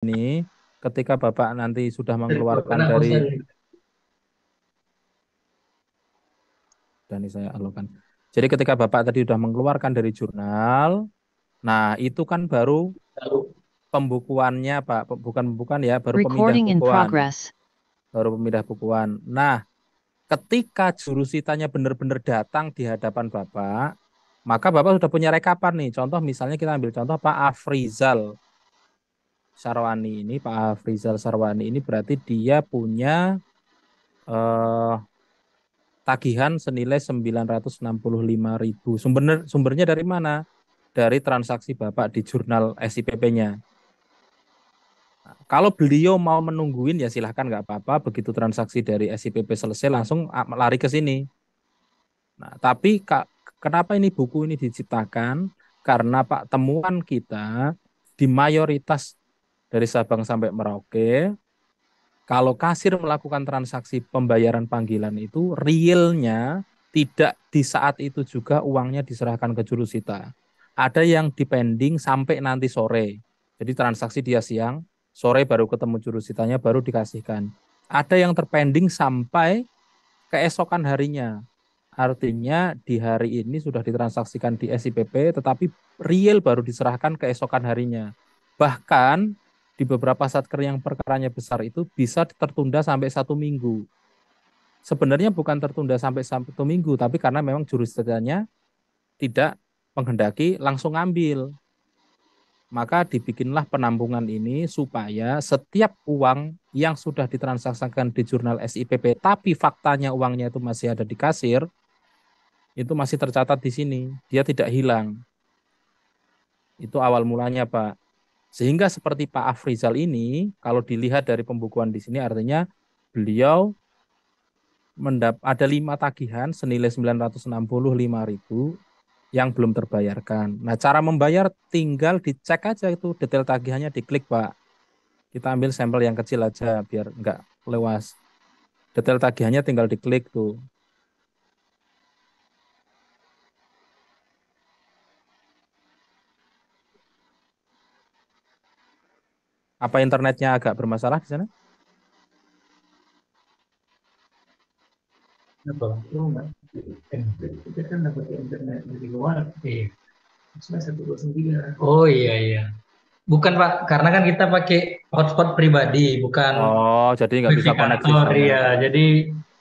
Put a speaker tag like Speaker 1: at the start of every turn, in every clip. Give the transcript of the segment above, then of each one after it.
Speaker 1: ini, ketika Bapak nanti sudah mengeluarkan
Speaker 2: Kenapa
Speaker 1: dari,
Speaker 2: saya?
Speaker 1: dan ini saya alurkan. Jadi ketika Bapak tadi sudah mengeluarkan dari jurnal, nah itu kan baru
Speaker 2: Lalu,
Speaker 1: pembukuannya Pak, bukan pembukuan ya, baru pemindah
Speaker 3: Recording in
Speaker 1: bukuan,
Speaker 3: progress.
Speaker 1: baru pemindah bukuan. Nah, ketika jurusitanya benar-benar datang di hadapan Bapak, maka Bapak sudah punya rekapan nih. Contoh misalnya kita ambil contoh Pak Afrizal Sarwani ini, Pak Afrizal Sarwani ini berarti dia punya eh, tagihan senilai 965.000. Sumbernya dari mana? Dari transaksi Bapak di jurnal SIPP-nya. Kalau beliau mau menungguin ya silahkan nggak apa-apa. Begitu transaksi dari SIPP selesai langsung lari ke sini. Nah, tapi kenapa ini buku ini diciptakan? Karena Pak temuan kita di mayoritas dari Sabang sampai Merauke, kalau kasir melakukan transaksi pembayaran panggilan itu realnya tidak di saat itu juga uangnya diserahkan ke jurusita. Ada yang dipending sampai nanti sore. Jadi transaksi dia siang, sore baru ketemu jurusitanya baru dikasihkan. Ada yang terpending sampai keesokan harinya. Artinya di hari ini sudah ditransaksikan di SIPP, tetapi real baru diserahkan keesokan harinya. Bahkan di beberapa satker yang perkaranya besar itu bisa tertunda sampai 1 minggu. Sebenarnya bukan tertunda sampai 1 minggu, tapi karena memang jurisdiksinya tidak menghendaki langsung ngambil. Maka dibikinlah penampungan ini supaya setiap uang yang sudah ditransaksikan di jurnal SIPP, tapi faktanya uangnya itu masih ada di kasir, itu masih tercatat di sini. Dia tidak hilang. Itu awal mulanya, Pak. Sehingga seperti Pak Afrizal ini, kalau dilihat dari pembukuan di sini, artinya beliau ada 5 tagihan senilai 965.000 yang belum terbayarkan. Nah, cara membayar tinggal dicek aja itu detail tagihannya diklik, Pak. Kita ambil sampel yang kecil aja biar enggak lewas. Detail tagihannya tinggal diklik tuh. Apa internetnya agak bermasalah di sana?
Speaker 2: apa? Itu enggak. Kita kan dapat internet dari luar. Cuma 129. Oh iya iya. Bukan Pak, karena kan kita pakai hotspot pribadi, bukan
Speaker 1: Oh, jadi nggak
Speaker 2: wifi
Speaker 1: bisa koneksi
Speaker 2: kantor
Speaker 1: sana.
Speaker 2: ya. Jadi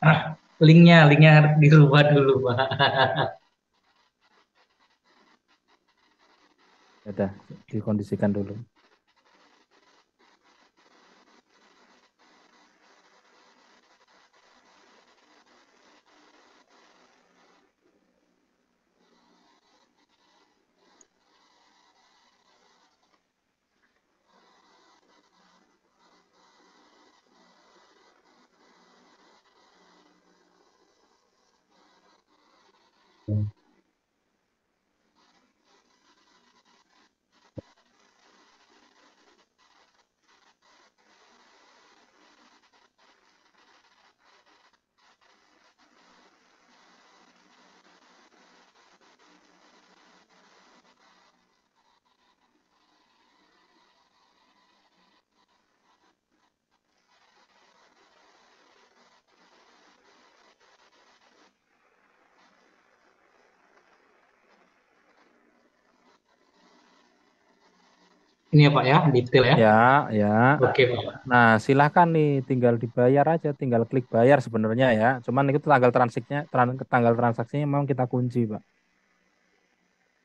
Speaker 2: ah, linknya harus dirubah dulu Pak.
Speaker 1: Ya udah, dikondisikan dulu.
Speaker 2: Ini ya Pak ya, detail ya.
Speaker 1: Ya, ya.
Speaker 2: Oke Pak.
Speaker 1: Nah, silakan nih, tinggal dibayar aja, tinggal klik bayar sebenarnya ya. Cuman itu tanggal transaksinya memang kita kunci, Pak.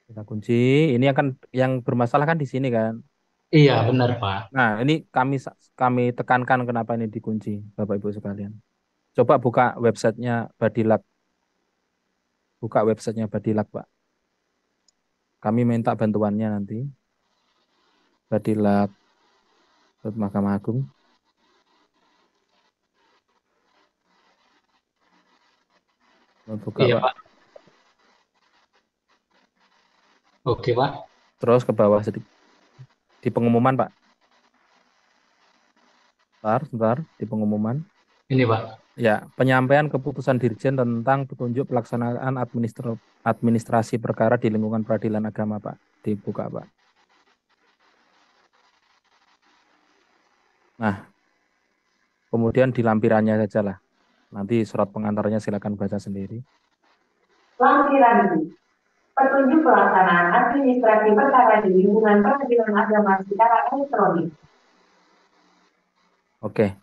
Speaker 1: Kita kunci. Ini akan yang bermasalah kan di sini kan.
Speaker 2: Iya benar Pak.
Speaker 1: Nah, ini kami tekankan kenapa ini dikunci, Bapak Ibu sekalian. Coba buka websitenya Badilak, buka websitenya Badilak, Pak. Kami minta bantuannya nanti. Badilak Mahkamah Agung. Buka,
Speaker 2: Iya
Speaker 1: Pak.
Speaker 2: Pak. Oke Pak.
Speaker 1: Terus ke bawah sedikit. Di pengumuman, Pak. Sebentar, di pengumuman.
Speaker 2: Ini Pak.
Speaker 1: Ya, penyampaian keputusan Dirjen tentang petunjuk pelaksanaan administrasi perkara di lingkungan peradilan agama, Pak. Dibuka, Pak. Nah, kemudian di lampirannya saja lah. Nanti surat pengantarnya silakan baca sendiri.
Speaker 3: Lampiran B. Petunjuk pelaksanaan administrasi perkara di lingkungan Pengadilan Agama secara elektronik.
Speaker 1: Oke,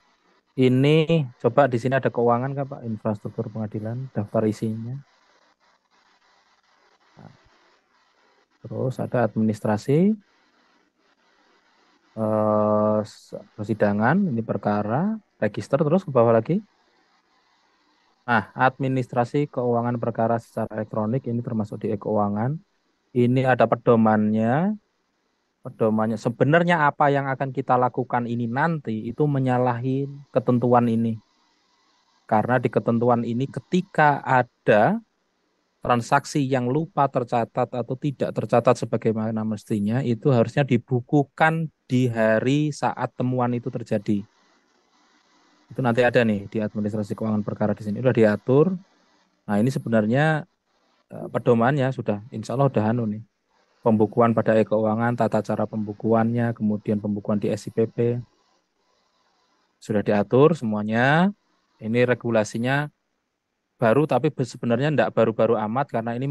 Speaker 1: ini coba di sini ada keuangan Kak Pak, infrastruktur pengadilan, daftar isinya. Nah, terus ada administrasi, persidangan, ini perkara, register, terus ke bawah lagi. Nah, administrasi keuangan perkara secara elektronik ini termasuk di e-keuangan. Ini ada pedomannya. Pedomannya sebenarnya apa yang akan kita lakukan ini nanti itu menyalahi ketentuan ini. Karena di ketentuan ini ketika ada transaksi yang lupa tercatat atau tidak tercatat sebagaimana mestinya itu harusnya dibukukan di hari saat temuan itu terjadi. Itu nanti ada nih di administrasi keuangan perkara di sini udah diatur. Nah, ini sebenarnya pedomannya sudah insya Allah udah anu nih. Pembukuan pada e-keuangan, tata cara pembukuannya, kemudian pembukuan di SIPP sudah diatur semuanya. Ini regulasinya baru tapi sebenarnya tidak baru-baru amat karena ini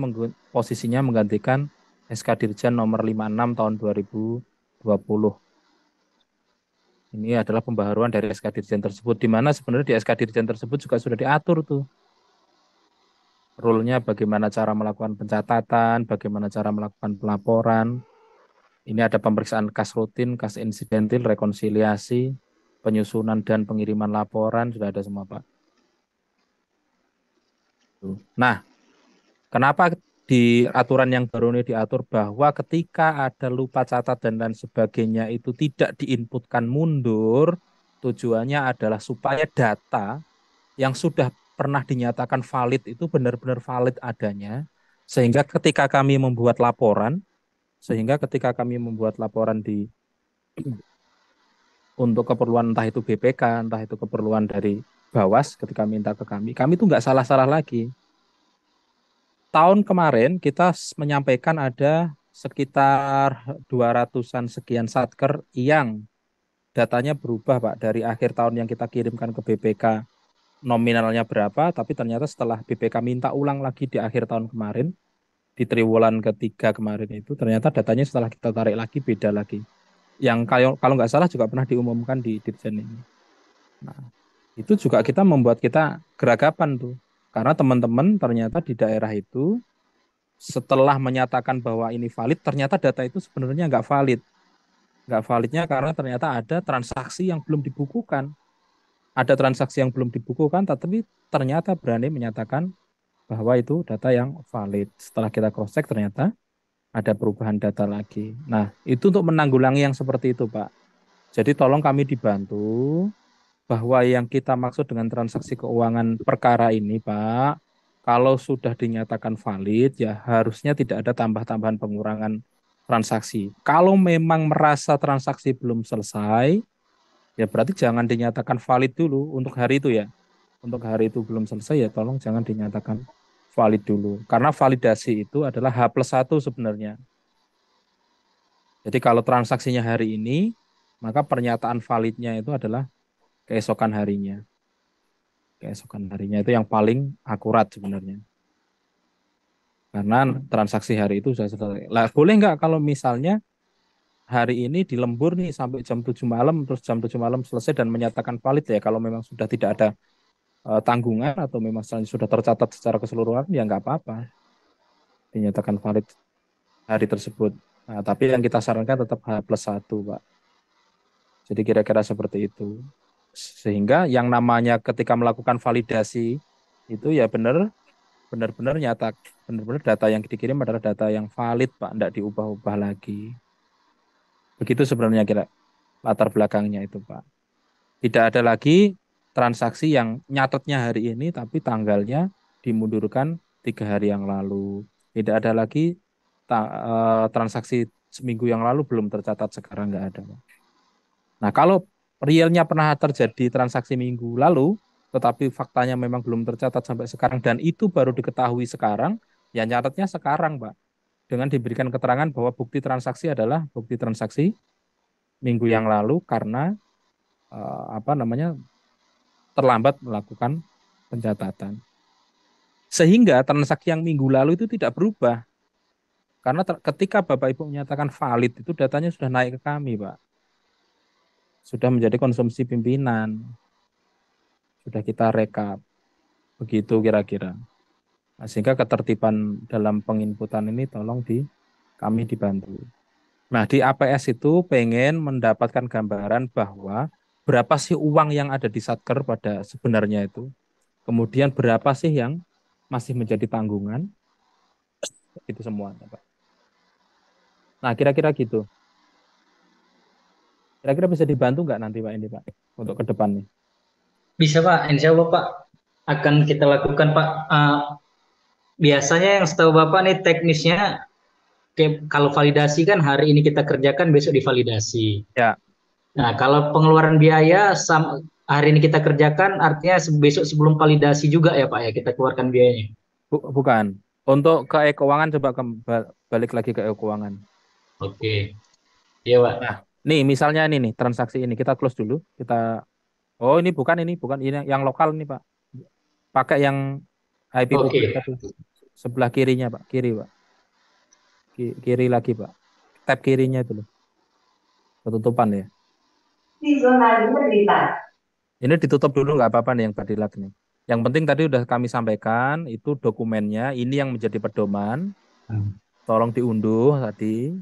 Speaker 1: posisinya menggantikan SK Dirjen nomor 56 tahun 2020. Ini adalah pembaharuan dari SK Dirjen tersebut, di mana sebenarnya di SK Dirjen tersebut juga sudah diatur tuh rule-nya bagaimana cara melakukan pencatatan, bagaimana cara melakukan pelaporan. Ini ada pemeriksaan kas rutin, kas insidentil, rekonsiliasi, penyusunan dan pengiriman laporan, sudah ada semua Pak. Nah, kenapa di aturan yang baru ini diatur bahwa ketika ada lupa catat dan lain sebagainya itu tidak diinputkan mundur, tujuannya adalah supaya data yang sudah pernah dinyatakan valid itu benar-benar valid adanya, sehingga ketika kami membuat laporan, di untuk keperluan entah itu BPK, entah itu keperluan dari Bawas ketika minta ke kami itu nggak salah-salah lagi. Tahun kemarin kita menyampaikan ada sekitar 200-an sekian satker yang datanya berubah Pak dari akhir tahun yang kita kirimkan ke BPK nominalnya berapa, tapi ternyata setelah BPK minta ulang lagi di akhir tahun kemarin, di triwulan ketiga kemarin itu ternyata datanya setelah kita tarik lagi beda lagi. Yang kalau nggak salah juga pernah diumumkan di Dirjen ini. Nah, itu juga kita membuat kita geragapan tuh. Karena teman-teman ternyata di daerah itu setelah menyatakan bahwa ini valid, ternyata data itu sebenarnya nggak valid. Nggak validnya karena ternyata ada transaksi yang belum dibukukan. Ada transaksi yang belum dibukukan, tapi ternyata berani menyatakan bahwa itu data yang valid. Setelah kita cross-check ternyata ada perubahan data lagi. Nah, itu untuk menanggulangi yang seperti itu, Pak. Jadi tolong kami dibantu bahwa yang kita maksud dengan transaksi keuangan perkara ini, Pak, kalau sudah dinyatakan valid, ya harusnya tidak ada tambah-tambahan pengurangan transaksi. Kalau memang merasa transaksi belum selesai, ya berarti jangan dinyatakan valid dulu untuk hari itu ya. Untuk hari itu belum selesai, ya tolong jangan dinyatakan valid dulu. Karena validasi itu adalah H+1 sebenarnya. Jadi kalau transaksinya hari ini, maka pernyataan validnya itu adalah keesokan harinya. Keesokan harinya itu yang paling akurat sebenarnya. Karena transaksi hari itu sudah selesai. Lah, boleh nggak kalau misalnya hari ini dilembur nih sampai jam 7 malam, terus jam 7 malam selesai dan menyatakan valid ya, kalau memang sudah tidak ada tanggungan atau memang sudah tercatat secara keseluruhan, ya nggak apa-apa. Dinyatakan valid hari tersebut. Nah, tapi yang kita sarankan tetap H+1, Pak. Jadi kira-kira seperti itu. Sehingga yang namanya ketika melakukan validasi itu ya benar-benar nyata, benar-benar data yang dikirim adalah data yang valid, Pak, tidak diubah-ubah lagi. Begitu sebenarnya kira latar belakangnya itu, Pak. Tidak ada lagi transaksi yang nyatetnya hari ini tapi tanggalnya dimundurkan 3 hari yang lalu. Tidak ada lagi transaksi seminggu yang lalu belum tercatat, sekarang nggak ada, Pak. Nah, kalau realnya pernah terjadi transaksi minggu lalu, tetapi faktanya memang belum tercatat sampai sekarang, dan itu baru diketahui sekarang, ya nyatetnya sekarang, Pak. Dengan diberikan keterangan bahwa bukti transaksi adalah bukti transaksi minggu yang lalu karena apa namanya terlambat melakukan pencatatan. Sehingga transaksi yang minggu lalu itu tidak berubah. Karena ketika Bapak Ibu menyatakan valid itu datanya sudah naik ke kami, Pak. Sudah menjadi konsumsi pimpinan. Sudah kita rekap. Begitu kira-kira. Nah, sehingga ketertiban dalam penginputan ini tolong kami dibantu. Nah, di APS itu pengen mendapatkan gambaran bahwa berapa sih uang yang ada di Satker pada sebenarnya itu. Kemudian berapa sih yang masih menjadi tanggungan. Itu semuanya, Pak. Nah, kira-kira gitu. Kira-kira bisa dibantu nggak nanti Pak ini Pak untuk ke depan nih?
Speaker 2: Bisa Pak, insya Allah Pak akan kita lakukan Pak. Biasanya yang setahu Bapak nih teknisnya, kalau validasi kan hari ini kita kerjakan besok divalidasi.
Speaker 1: Ya,
Speaker 2: Nah kalau pengeluaran biaya hari ini kita kerjakan artinya besok sebelum validasi juga ya Pak ya kita keluarkan biayanya.
Speaker 1: bukan. Untuk ke keuangan coba balik lagi ke keuangan.
Speaker 2: Oke, iya Pak.
Speaker 1: Nah, nih misalnya ini nih transaksi ini kita close dulu. Oh ini bukan ini yang lokal nih Pak. Pakai yang IP publik
Speaker 2: Oke,
Speaker 1: tadi sebelah kirinya Pak, kiri Pak, kiri lagi Pak. Tab kirinya itu loh, ketutupan ya.
Speaker 3: Di zona integritas.
Speaker 1: Ini ditutup dulu nggak apa-apa nih yang badilat nih. Yang penting tadi udah kami sampaikan itu dokumennya, ini yang menjadi pedoman. Tolong diunduh tadi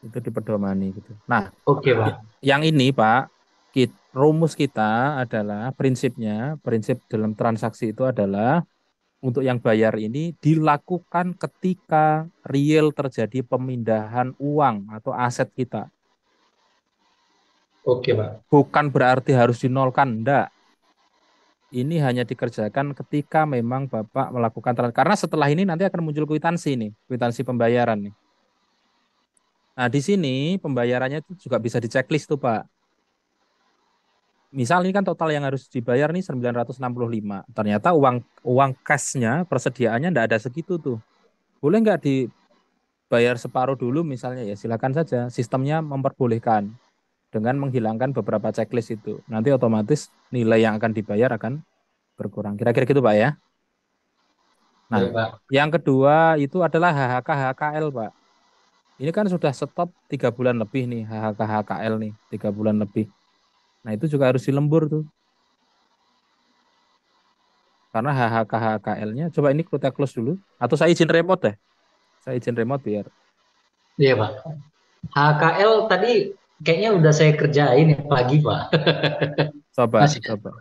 Speaker 1: itu dipedomani gitu. Nah,
Speaker 2: oke Pak.
Speaker 1: yang ini Pak, rumus kita adalah prinsip dalam transaksi itu adalah untuk yang bayar ini dilakukan ketika real terjadi pemindahan uang atau aset kita.
Speaker 2: Oke Pak.
Speaker 1: Bukan berarti harus dinolkan, enggak. Ini hanya dikerjakan ketika memang Bapak melakukan transaksi. Karena setelah ini nanti akan muncul kwitansi nih, kwitansi pembayaran nih. Nah, di sini pembayarannya itu juga bisa diceklis tuh, Pak. Misal ini kan total yang harus dibayar nih 965. Ternyata uang cashnya, persediaannya enggak ada segitu tuh. Boleh nggak dibayar separuh dulu misalnya ya silakan saja. Sistemnya memperbolehkan dengan menghilangkan beberapa checklist itu. Nanti otomatis nilai yang akan dibayar akan berkurang. Kira-kira gitu, Pak ya. Nah,
Speaker 2: Baik Pak.
Speaker 1: yang kedua itu adalah HHK HKL, Pak. Ini kan sudah stop 3 bulan lebih nih HHK HKL nih, 3 bulan lebih. Nah, itu juga harus dilembur tuh. Karena HHK HKL-nya, coba ini kita close dulu. Atau saya izin remote deh. Saya izin remote biar.
Speaker 2: Iya Pak. HKL tadi kayaknya udah saya kerjain ya pagi Pak.
Speaker 1: Coba,
Speaker 2: Masih.
Speaker 1: coba.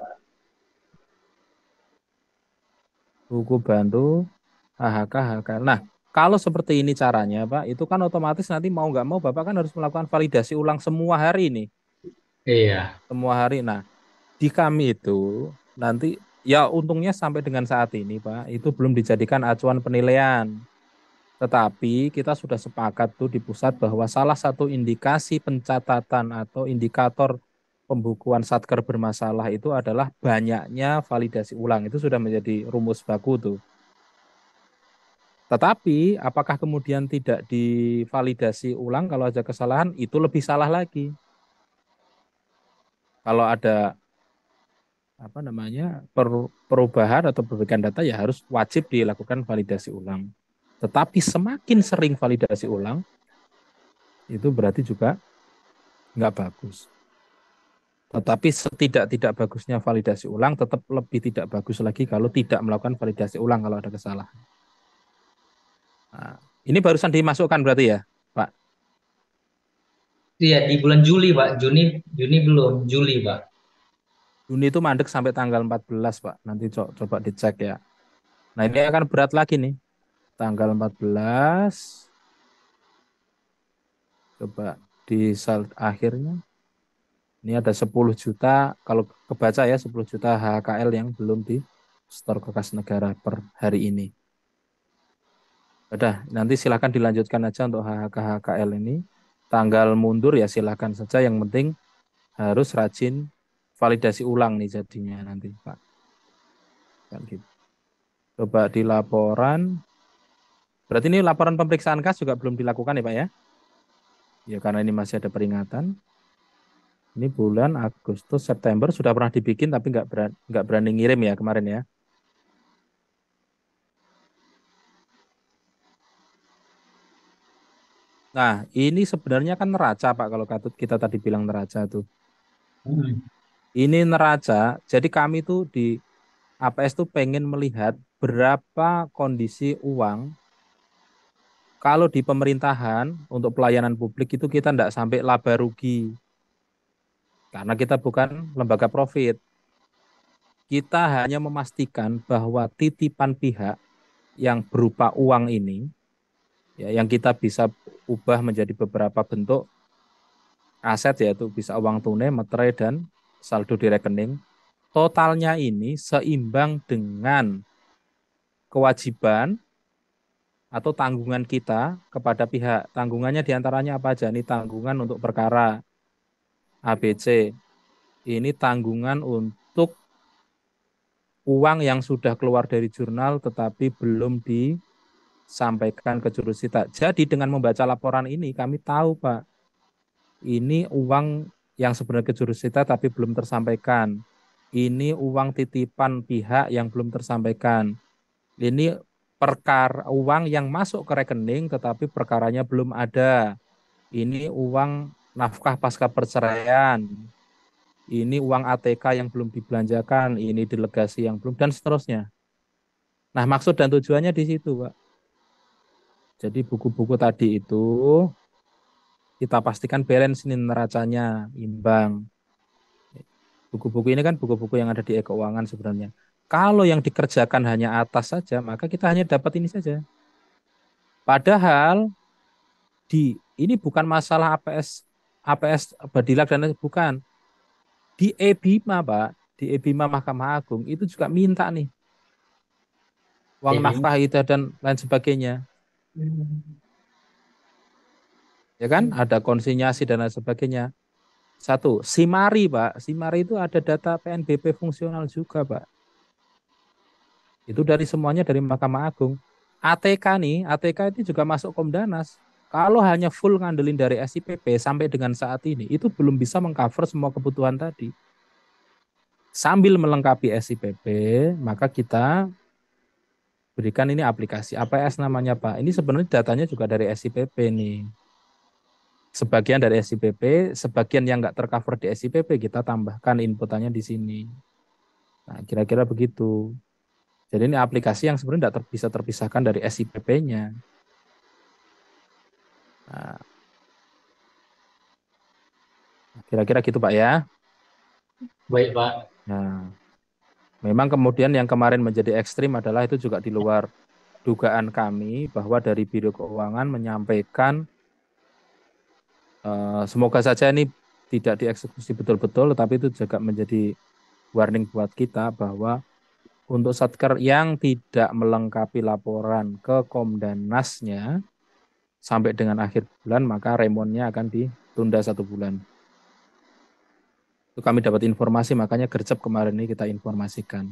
Speaker 1: Buku bantu HHK HKL. Nah, kalau seperti ini caranya, Pak, itu kan otomatis nanti mau nggak mau Bapak kan harus melakukan validasi ulang semua hari ini.
Speaker 2: Iya.
Speaker 1: Semua hari. Nah, di kami itu nanti ya untungnya sampai dengan saat ini Pak itu belum dijadikan acuan penilaian. Tetapi kita sudah sepakat tuh di pusat bahwa salah satu indikasi pencatatan atau indikator pembukuan satker bermasalah itu adalah banyaknya validasi ulang. Itu sudah menjadi rumus baku tuh. Tetapi apakah kemudian tidak divalidasi ulang kalau ada kesalahan itu lebih salah lagi. Kalau ada apa namanya perubahan atau perbaikan data ya harus wajib dilakukan validasi ulang. Tetapi semakin sering validasi ulang itu berarti juga nggak bagus. Tetapi setidak-tidak bagusnya validasi ulang tetap lebih tidak bagus lagi kalau tidak melakukan validasi ulang kalau ada kesalahan. Nah, ini barusan dimasukkan berarti ya, Pak.
Speaker 2: Iya di bulan Juli Pak. Juni Juni belum, Juli Pak.
Speaker 1: Juni itu mandek sampai tanggal 14, Pak. Nanti coba dicek ya. Nah, ini akan berat lagi nih. Tanggal 14 coba di saldo akhirnya ini ada 10 juta kalau kebaca ya 10 juta HKL yang belum di setor ke kas negara per hari ini. Udah, nanti silakan dilanjutkan aja untuk HHK HKL ini. Tanggal mundur ya silakan saja, yang penting harus rajin validasi ulang nih jadinya nanti, Pak. Kan gitu. Coba di laporan. Berarti ini laporan pemeriksaan kas juga belum dilakukan ya, Pak ya? Ya karena ini masih ada peringatan. Ini bulan Agustus, September sudah pernah dibikin tapi nggak berani ngirim ya kemarin ya. Nah, ini sebenarnya kan neraca Pak kalau kita tadi bilang neraca tuh.
Speaker 2: Hmm.
Speaker 1: Ini neraca, jadi kami tuh di APS tuh pengen melihat berapa kondisi uang kalau di pemerintahan untuk pelayanan publik itu kita tidak sampai laba rugi karena kita bukan lembaga profit. Kita hanya memastikan bahwa titipan pihak yang berupa uang ini ya yang kita bisa ubah menjadi beberapa bentuk aset yaitu bisa uang tunai, materai dan saldo di rekening. Totalnya ini seimbang dengan kewajiban atau tanggungan kita kepada pihak. Tanggungannya diantaranya apa aja? Ini tanggungan untuk perkara ABC. Ini tanggungan untuk uang yang sudah keluar dari jurnal tetapi belum disampaikan ke jurusita. Jadi dengan membaca laporan ini kami tahu Pak, ini uang yang sebenarnya ke jurusita tapi belum tersampaikan. Ini uang titipan pihak yang belum tersampaikan. Ini perkara uang yang masuk ke rekening tetapi perkaranya belum ada. Ini uang nafkah pasca perceraian. Ini uang ATK yang belum dibelanjakan, ini delegasi yang belum dan seterusnya. Nah, maksud dan tujuannya di situ, Pak. Jadi buku-buku tadi itu kita pastikan balance ini neracanya imbang. Buku-buku ini kan buku-buku yang ada di e-keuangan sebenarnya. Kalau yang dikerjakan hanya atas saja, maka kita hanya dapat ini saja. Padahal ini bukan masalah APS Badilak dan lain bukan. Di EBIMA, Pak, di EBIMA Mahkamah Agung itu juga minta nih uang
Speaker 2: Jadi,
Speaker 1: nafkah itu dan lain sebagainya. Ya kan? Ada konsinyasi dan lain sebagainya. Satu, Simari, Pak. Simari itu ada data PNBP fungsional juga, Pak. Itu dari semuanya dari Mahkamah Agung. ATK nih, ATK itu juga masuk Komdanas. Kalau hanya full ngandelin dari SIPP sampai dengan saat ini, itu belum bisa mengcover semua kebutuhan tadi. Sambil melengkapi SIPP, maka kita berikan ini aplikasi APS namanya Pak. Ini sebenarnya datanya juga dari SIPP nih. Sebagian dari SIPP, sebagian yang nggak tercover di SIPP kita tambahkan inputannya di sini. Nah, kira-kira begitu. Jadi ini aplikasi yang sebenarnya tidak bisa terpisahkan dari SIPP-nya. Nah, kira-kira gitu Pak ya.
Speaker 2: baik Pak.
Speaker 1: Nah, memang kemudian yang kemarin menjadi ekstrim adalah itu juga di luar dugaan kami bahwa dari Biro Keuangan menyampaikan semoga saja ini tidak dieksekusi betul-betul, tetapi itu juga menjadi warning buat kita bahwa untuk Satker yang tidak melengkapi laporan ke Komdanasnya sampai dengan akhir bulan, maka remonnya akan ditunda 1 bulan. Itu kami dapat informasi, makanya gercep kemarin ini kita informasikan.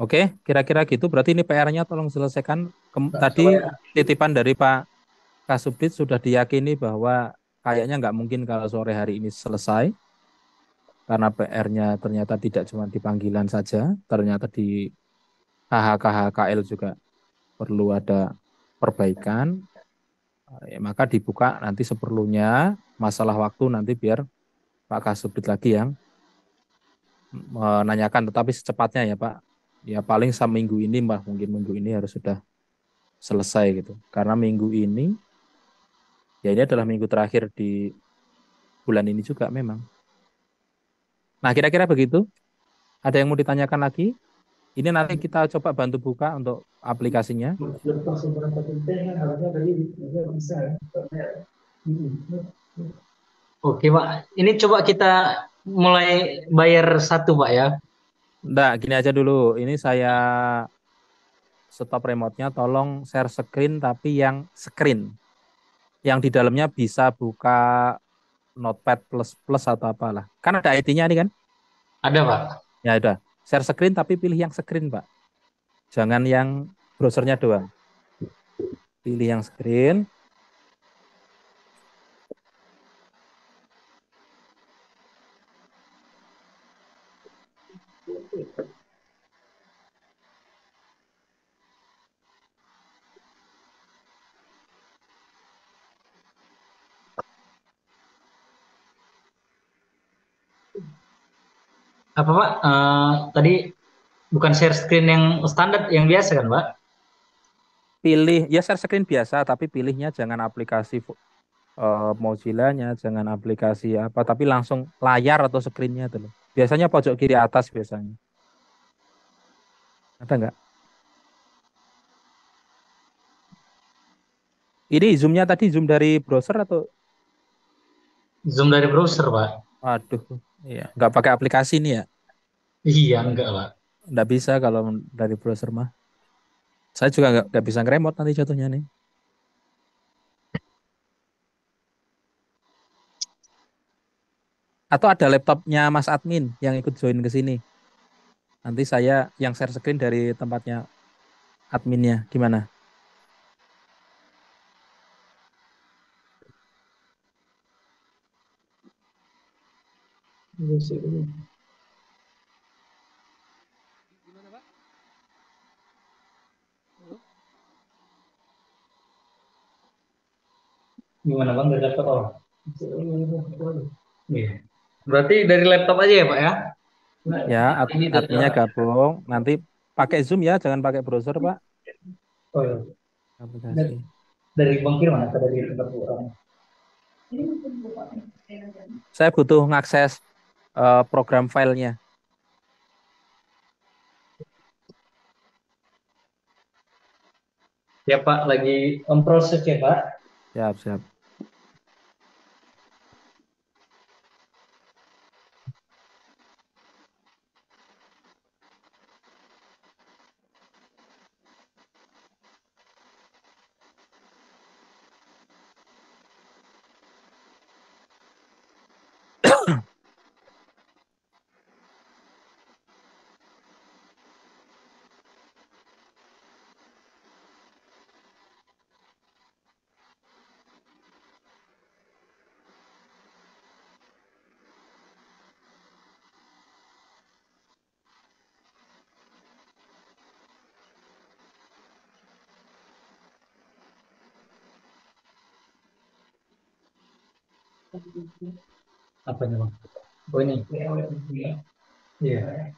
Speaker 1: Oke, kira-kira gitu. Berarti ini PR-nya tolong selesaikan. Tadi titipan dari Pak Kasubdit sudah diyakini bahwa kayaknya nggak mungkin kalau sore hari ini selesai. Karena PR-nya ternyata tidak cuma di panggilan saja, ternyata di HHKHKL juga perlu ada perbaikan. Maka dibuka nanti seperlunya, masalah waktu nanti biar Pak Kasubdit lagi yang menanyakan, tetapi secepatnya ya Pak. Ya paling seminggu ini, Mbak, mungkin minggu ini harus sudah selesai gitu. Karena minggu ini, ya ini adalah minggu terakhir di bulan ini juga memang. Nah, kira-kira begitu. Ada yang mau ditanyakan lagi? Ini nanti kita coba bantu buka untuk aplikasinya.
Speaker 2: Oke Pak. Ini coba kita mulai bayar satu Pak ya.
Speaker 1: Nggak, gini aja dulu. Ini saya stop remote-nya, tolong share screen tapi yang screen. Yang di dalamnya bisa buka Notepad plus plus atau apalah. Kan ada ID-nya nih kan?
Speaker 2: Ada Pak.
Speaker 1: Ya udah. Share screen tapi pilih yang screen, Pak. Jangan yang browsernya doang. Pilih yang screen.
Speaker 2: Apa Pak? Tadi bukan share screen yang standar, yang biasa kan Pak?
Speaker 1: Pilih ya share screen biasa, tapi pilihnya jangan aplikasi Mozilla-nya, jangan aplikasi apa, tapi langsung layar atau screen-nya itu loh. Biasanya pojok kiri atas biasanya. Ada nggak? Ini zoom-nya tadi zoom dari browser atau?
Speaker 2: Zoom dari browser Pak.
Speaker 1: Aduh, iya. Nggak pakai aplikasi ini ya?
Speaker 2: Iya, enggak Pak.
Speaker 1: Nggak bisa kalau dari browser mah. Saya juga nggak bisa nge-remote nanti jatuhnya nih. Atau ada laptopnya Mas admin yang ikut join ke sini. Nanti saya yang share screen dari tempatnya adminnya. Gimana?
Speaker 2: Iya sih.
Speaker 1: Gimana, Pak? Halo?
Speaker 2: Gimana Bang dari laptop apa? Iya. Berarti dari laptop aja ya Pak ya? Nah,
Speaker 1: Ya,
Speaker 2: ini
Speaker 1: adminnya
Speaker 2: data.
Speaker 1: gabung. Nanti pakai Zoom ya, jangan pakai browser, Pak.
Speaker 2: Oh iya.
Speaker 1: Aplikasi.
Speaker 2: Dari Bang Firman atau dari tempat orang?
Speaker 1: Saya butuh ngakses program filenya.
Speaker 2: Ya Pak, lagi on proses ya Pak.
Speaker 1: Siap, siap.
Speaker 2: Apa nih Bang? Oh ini. Iya.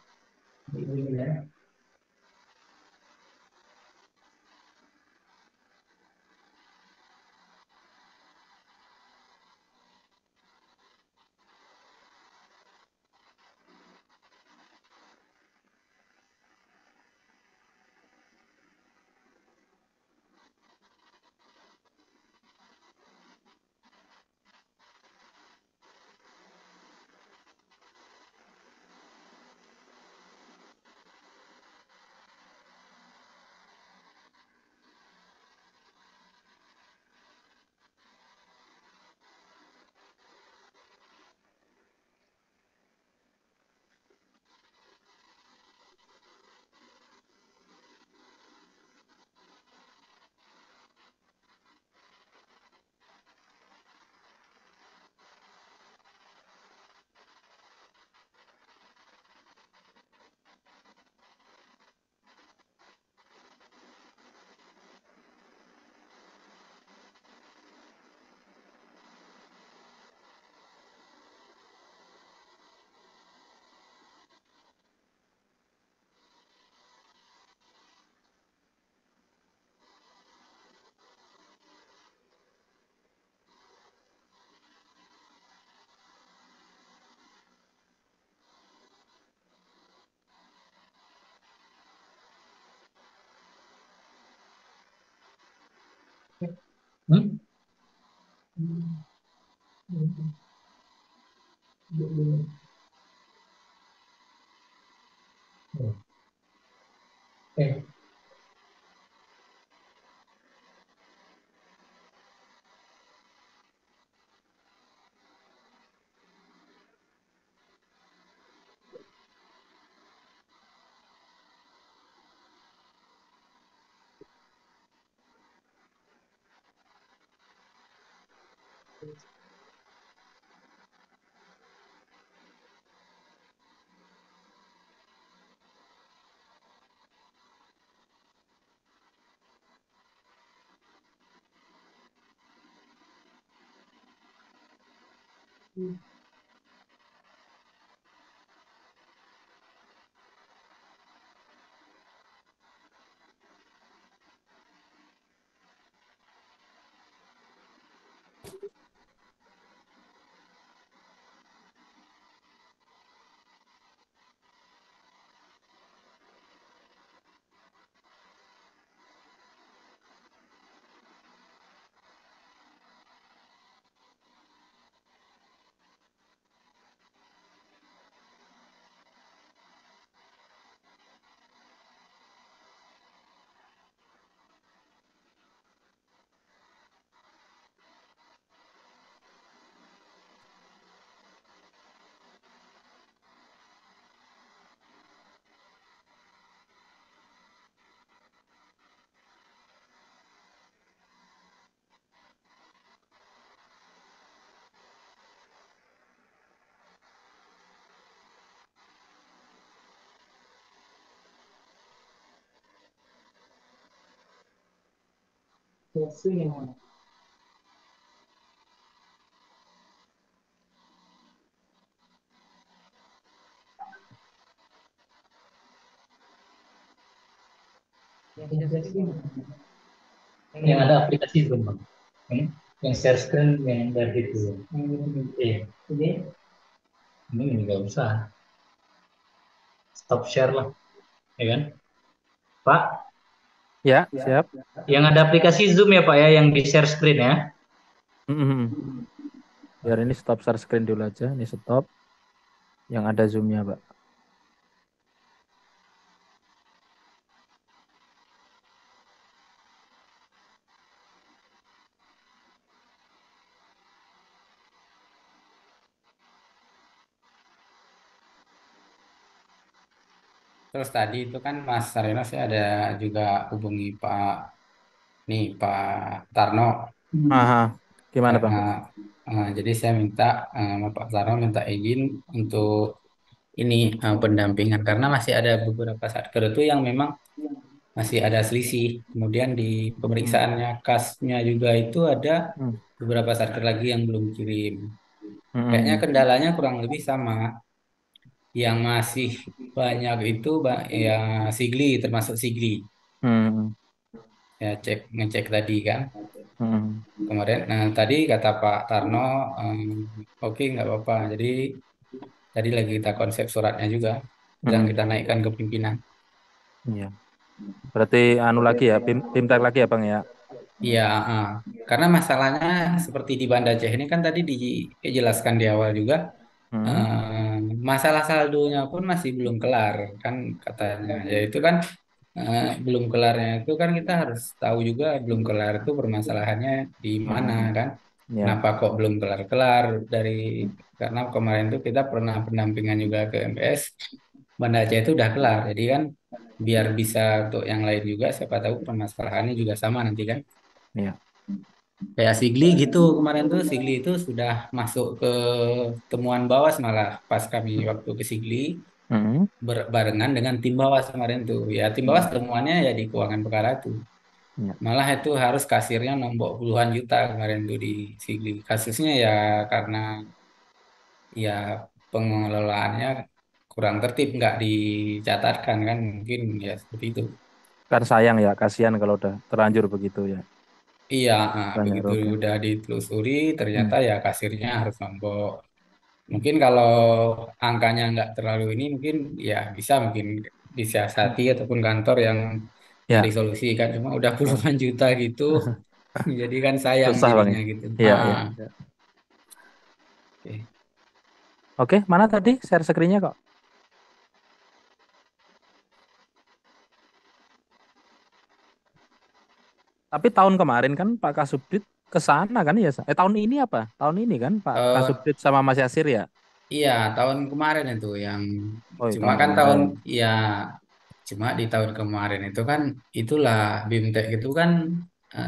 Speaker 2: Hmm? Eh, Yang ada aplikasi Zoom, Bang. Yang share screen yang dari itu. Iya. Ini nggak usah. Stop share lah, ya kan? Pak,
Speaker 1: Ya, siap.
Speaker 2: yang ada aplikasi Zoom ya Pak ya, yang di share screen ya.
Speaker 1: Mm-mm. Biar ini stop share screen dulu aja. Ini stop. Yang ada zoomnya, Pak.
Speaker 4: Terus tadi itu kan Mas Sareno saya ada juga hubungi Pak Tarno.
Speaker 1: Aha. Gimana, Bang?
Speaker 4: Eh, jadi saya minta sama Pak Tarno minta izin untuk ini pendampingan karena masih ada beberapa satker itu yang memang masih ada selisih. Kemudian di
Speaker 1: Hmm.
Speaker 4: pemeriksaannya kasnya juga itu ada
Speaker 1: Hmm.
Speaker 4: beberapa satker lagi yang belum kirim. Kayaknya
Speaker 1: Hmm.
Speaker 4: kendalanya kurang lebih sama. Yang masih banyak itu ya Sigli termasuk Sigli.
Speaker 1: Hmm.
Speaker 4: Ya ngecek tadi kan.
Speaker 1: Hmm.
Speaker 4: Kemarin, nah tadi kata Pak Tarno, oke nggak apa-apa. Jadi tadi lagi kita konsep suratnya juga, sedang
Speaker 1: Hmm.
Speaker 4: kita naikkan ke pimpinan.
Speaker 1: Iya. Berarti anu lagi ya, Bimtek lagi ya, Bang ya?
Speaker 4: Iya, karena masalahnya seperti di Banda Aceh ini kan tadi dijelaskan di awal juga,
Speaker 1: Hmm.
Speaker 4: eh, masalah saldonya pun masih belum kelar kan katanya. Yaitu kan belum kelarnya itu kan kita harus tahu juga belum kelar itu permasalahannya di mana
Speaker 1: Hmm.
Speaker 4: kan.
Speaker 1: Ya.
Speaker 4: Kenapa kok belum kelar-kelar dari karena kemarin tuh kita pernah pendampingan juga ke MPS Banda Aceh itu udah kelar. Jadi kan biar bisa untuk yang lain juga siapa tahu permasalahannya juga sama nanti kan.
Speaker 1: Iya.
Speaker 4: Kayak Sigli gitu kemarin tuh Sigli itu sudah masuk ke temuan Bawas malah pas kami waktu ke Sigli
Speaker 1: Hmm.
Speaker 4: berbarengan dengan tim Bawas kemarin tuh. Ya tim Bawas temuannya ya di keuangan perkara tuh.
Speaker 1: Iya.
Speaker 4: Malah itu harus kasirnya nombok puluhan juta kemarin tuh di Sigli. Kasusnya ya karena ya pengelolaannya kurang tertib, nggak dicatatkan kan mungkin ya seperti itu.
Speaker 1: Kan sayang ya, kasihan kalau udah terlanjur begitu ya.
Speaker 4: Iya,
Speaker 1: Banyak
Speaker 4: begitu
Speaker 1: rugi.
Speaker 4: udah ditelusuri ternyata
Speaker 1: Hmm.
Speaker 4: ya kasirnya harus nombok. Mungkin kalau angkanya nggak terlalu ini mungkin ya bisa mungkin disiasati ataupun kantor yang nyari
Speaker 1: Ya,
Speaker 4: solusi kan. Cuma udah puluhan juta gitu, jadi kan sayang
Speaker 1: susah Bang
Speaker 4: jadinya
Speaker 1: ya.
Speaker 4: gitu.
Speaker 1: Iya, iya. Iya.
Speaker 4: Oke.
Speaker 1: Oke, mana tadi share screen-nya kok? Tapi tahun kemarin kan Pak Kasubdit ke sana kan ya? Tahun ini apa? Tahun ini kan Pak
Speaker 4: Eh,
Speaker 1: Kasubdit sama Mas Yasir ya?
Speaker 4: iya tahun kemarin itu yang
Speaker 1: Oh, iya,
Speaker 4: cuma
Speaker 1: tahun
Speaker 4: kan tahun
Speaker 1: kemarin.
Speaker 4: ya cuma di tahun kemarin itu kan itulah BIMTEK itu kan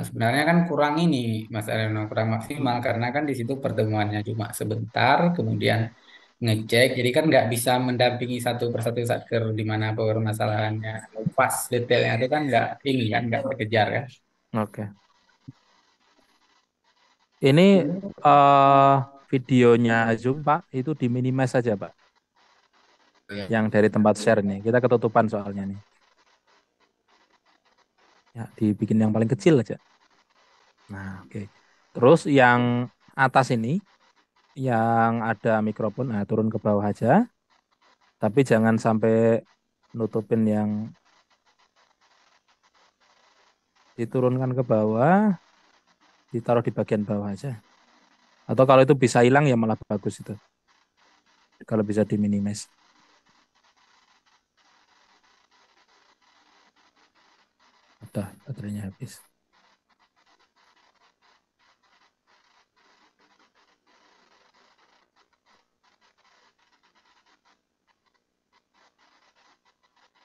Speaker 4: sebenarnya kan kurang ini Mas Areno kurang maksimal karena kan di situ pertemuannya cuma sebentar kemudian ngecek jadi kan nggak bisa mendampingi satu persatu satker di mana permasalahannya pas detailnya itu kan nggak ini kan nggak terkejar kan.
Speaker 1: Oke. Ini eh videonya Zoom Pak itu di minimize saja Pak.
Speaker 4: Ya.
Speaker 1: Yang dari tempat share nih. Kita ketutupan soalnya nih. Ya, dibikin yang paling kecil aja. Nah, oke. Terus yang atas ini yang ada mikrofon, nah turun ke bawah aja. Tapi jangan sampai nutupin yang diturunkan ke bawah, ditaruh di bagian bawah aja. Atau kalau itu bisa hilang ya malah bagus itu. Kalau bisa diminimize. Udah, baterainya habis.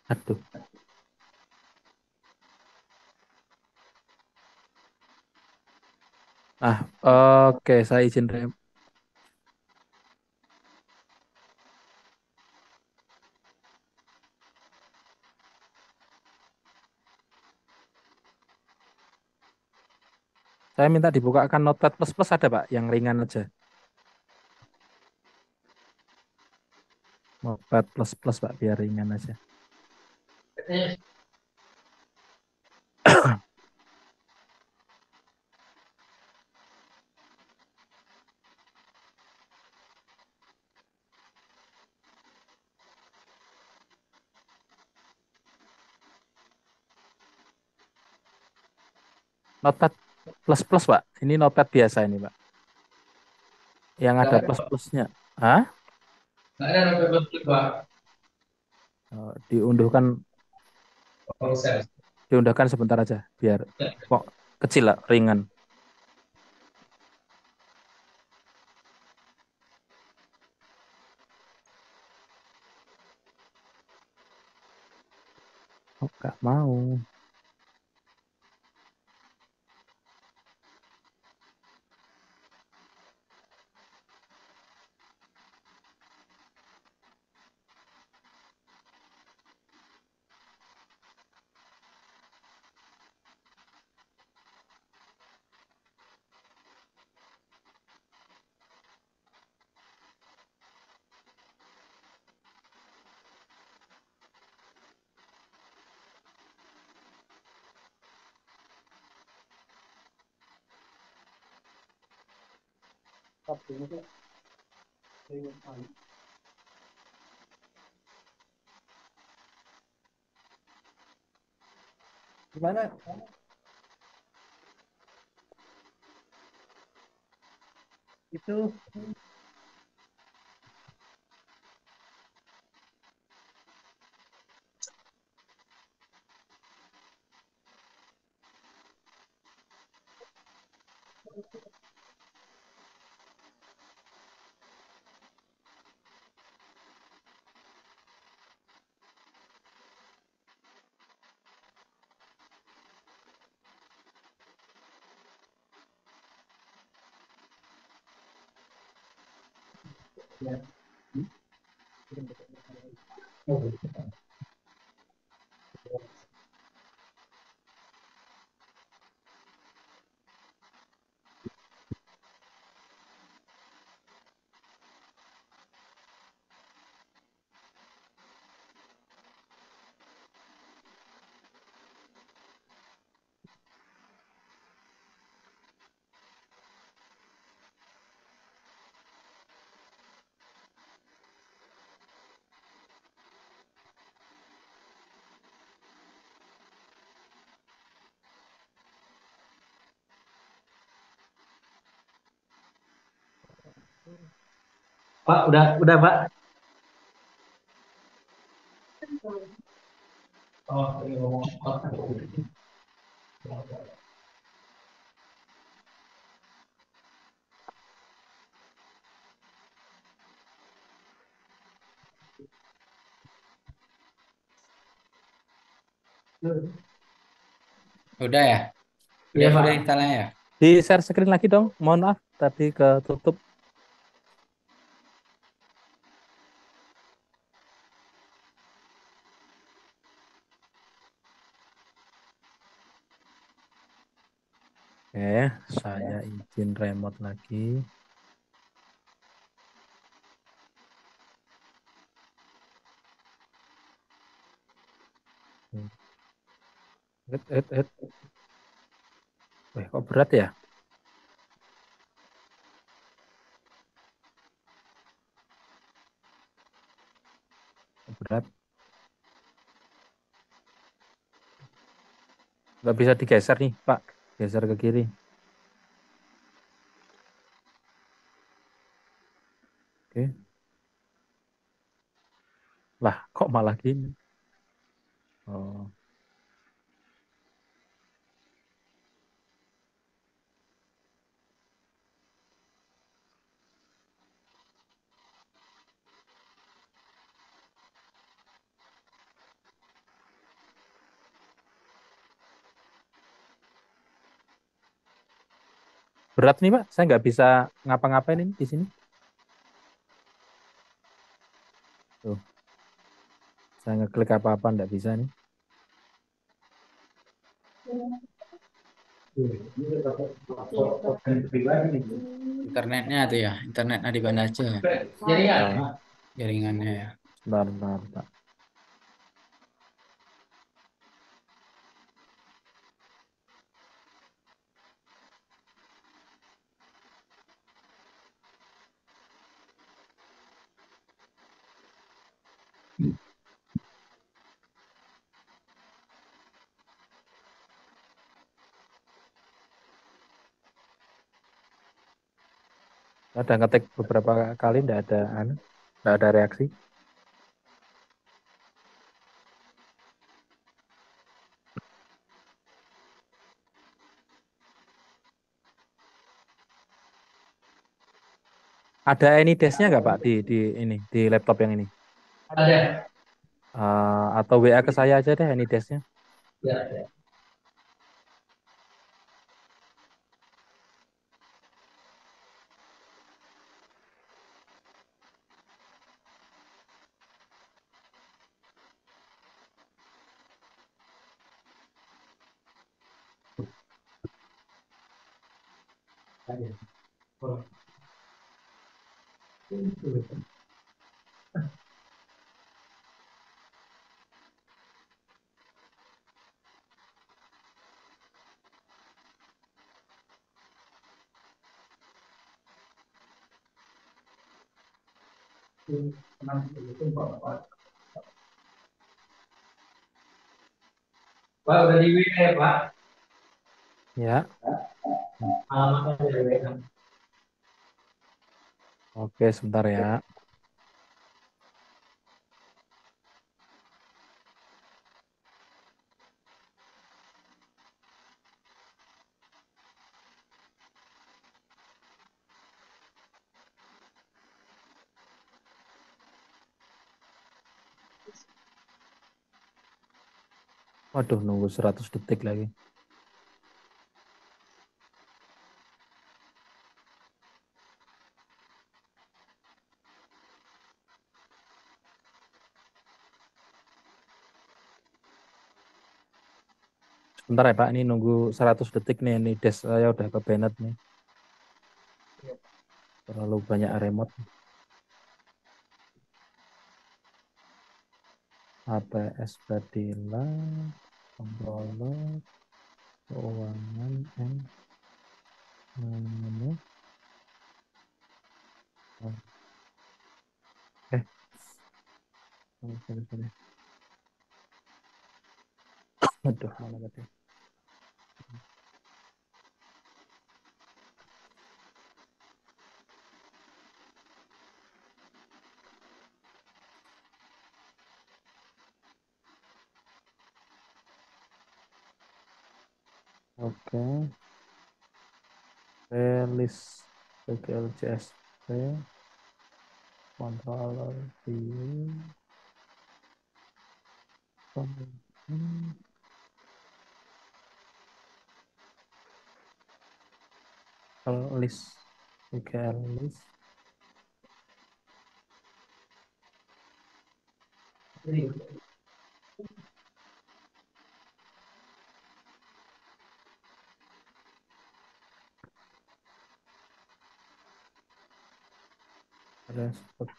Speaker 1: Aduh. Ah, oke, saya izin saya minta dibukakan Notepad plus plus ada Pak, yang ringan aja. Notepad plus plus Pak, biar ringan aja. Notepad plus plus Pak, ini Notepad biasa ini Pak. Yang ada plus plusnya. Ah,
Speaker 2: Nggak ada nomor Pak.
Speaker 1: diunduhkan,
Speaker 2: Ponsel.
Speaker 1: diundahkan sebentar aja, biar
Speaker 2: Ya.
Speaker 1: kok kecil lah, ringan. Oh, nggak mau. Gimana? Itu
Speaker 2: Pak, udah Pak. Oh, ini ngomong.
Speaker 4: Udah ya?
Speaker 2: Iya Pak.
Speaker 4: Udah instalnya ya?
Speaker 1: di share screen lagi dong. Mohon maaf, tadi ketutup. Oke, saya izin remote lagi. Et. Kok berat ya? Berat. Nggak bisa digeser nih, Pak. Geser ke kiri. Oke. Lah, kok malah gini? Oh, berat nih, Pak. Saya nggak bisa ngapa-ngapain ini di sini. Tuh, saya ngeklik apa-apa nggak bisa nih.
Speaker 4: Internetnya tuh ya, internetnya di mana aja
Speaker 2: Jadi ya,
Speaker 1: Ya,
Speaker 4: jaringannya ya.
Speaker 1: bentar, Pak. Ada ngetik beberapa kali nggak ada reaksi. Ada AnyDesk-nya nggak Pak di laptop yang ini?
Speaker 2: ada.
Speaker 1: Atau WA ke saya aja deh AnyDesk-nya.
Speaker 2: Ya, ya. Ada. Oh, itu. Pak, udah di WA ya, Pak?
Speaker 1: Ya,
Speaker 2: Alamatnya dari WA.
Speaker 1: oke sebentar ya. Waduh, nunggu 100 detik lagi. Sebentar ya Pak, ini nunggu 100 detik nih. Ini desk saya udah ke banned nih. Terlalu banyak remote. APS Badila, controller, keuangan, menu. Eh, sorry. Aduh, mana tadi? Oke, release PGLCSP, controller view, list, PGL list. Respect.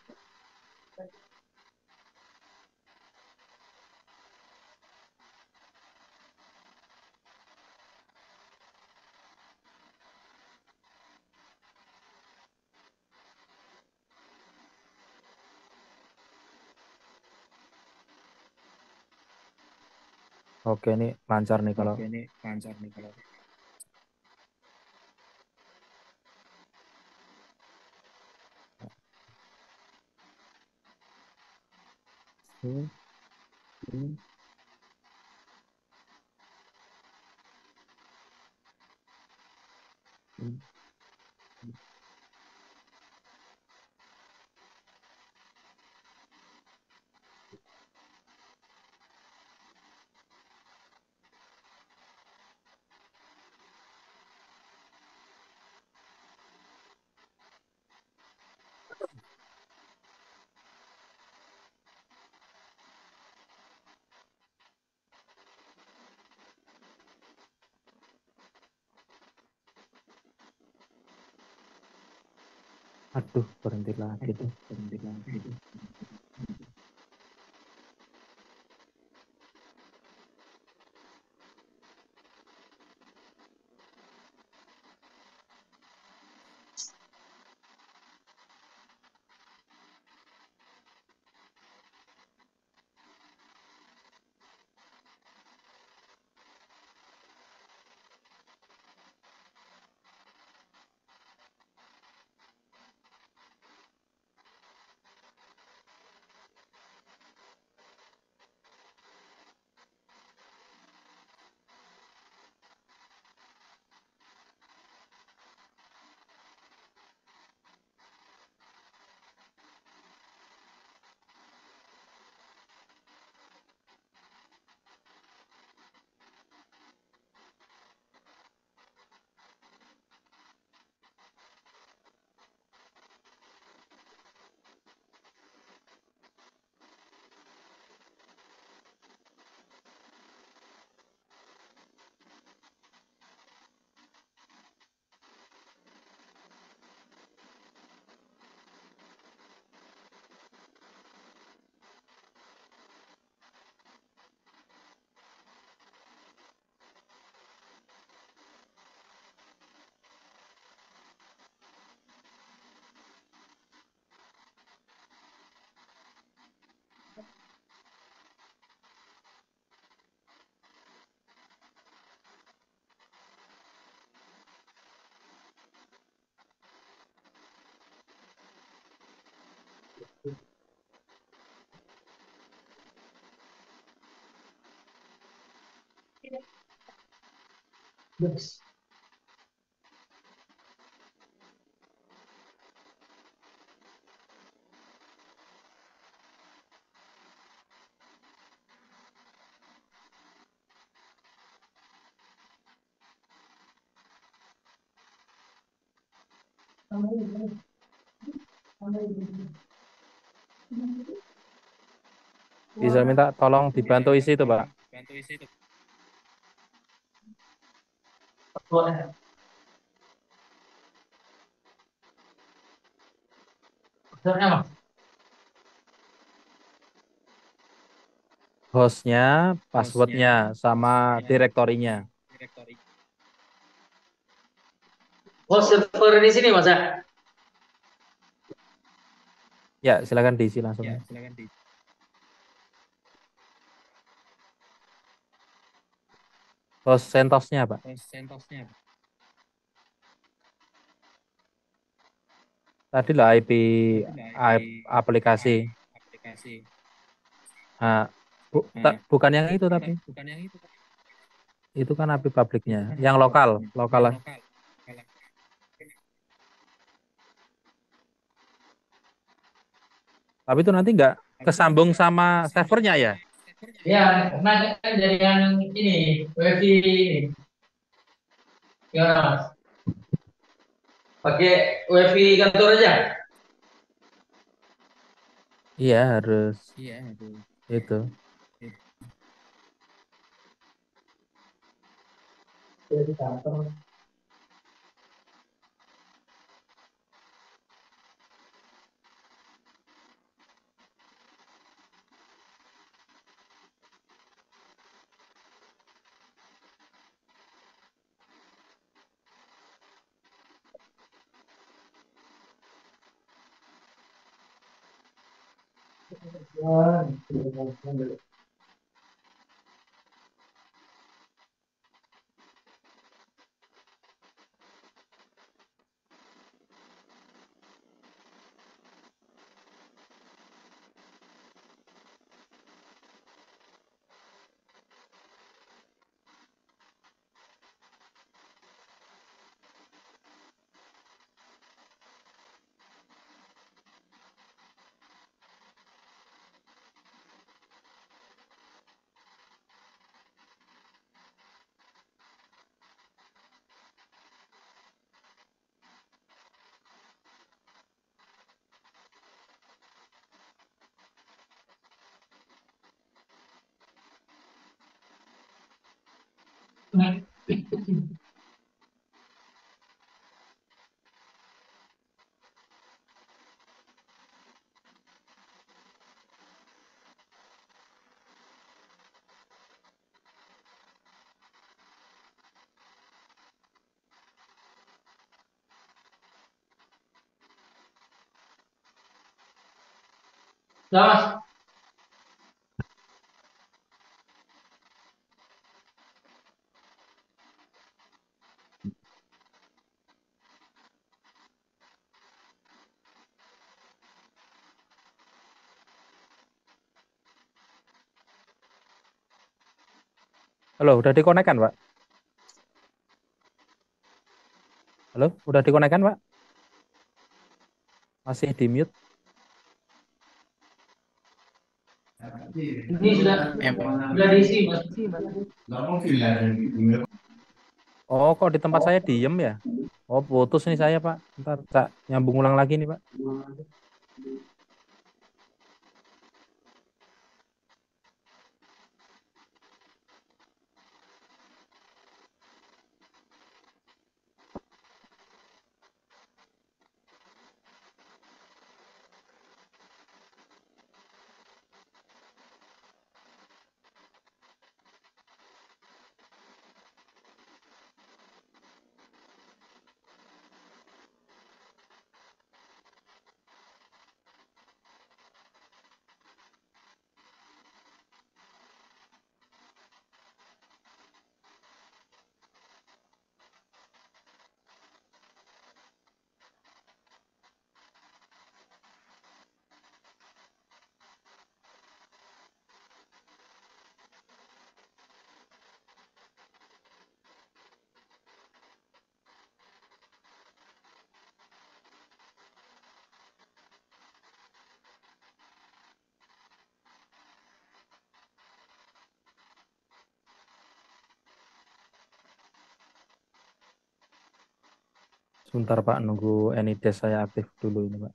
Speaker 1: Oke, ini lancar nih kalau. Hmm. Aduh, berhenti lagi tuh.
Speaker 2: Yes.
Speaker 1: Bisa minta tolong dibantu isi itu, Pak.
Speaker 2: Boleh. Maksudnya, Mas?
Speaker 1: Hostnya, passwordnya, sama direktorinya.
Speaker 2: Oh, server di sini, Mas ya?
Speaker 1: Ya, silakan diisi langsung. Host CentOS-nya, Pak. Tadi lah IP aplikasi. Nah, bukan yang itu tapi itu kan IP publiknya, yang lokal, lokal. Tapi itu nanti nggak kesambung sama servernya ya?
Speaker 2: Ya, karena kan dari yang ini, wifi ini. Gimana, Mas? Pakai wifi kantor aja?
Speaker 1: Iya harus itu.
Speaker 2: Dari kantor. Ya, Mas.
Speaker 1: Halo, udah dikonekkan, Pak? Halo, udah dikonekkan, Pak? Masih di mute?
Speaker 2: Ini
Speaker 4: Emang
Speaker 2: sudah diisi, Mas.
Speaker 1: Oh, kok di tempat saya diem ya? Oh, putus nih saya, Pak. Ntar, Cak, nyambung ulang lagi nih, Pak. Sebentar, Pak. Nunggu Anydesk saya aktif dulu ini, Pak.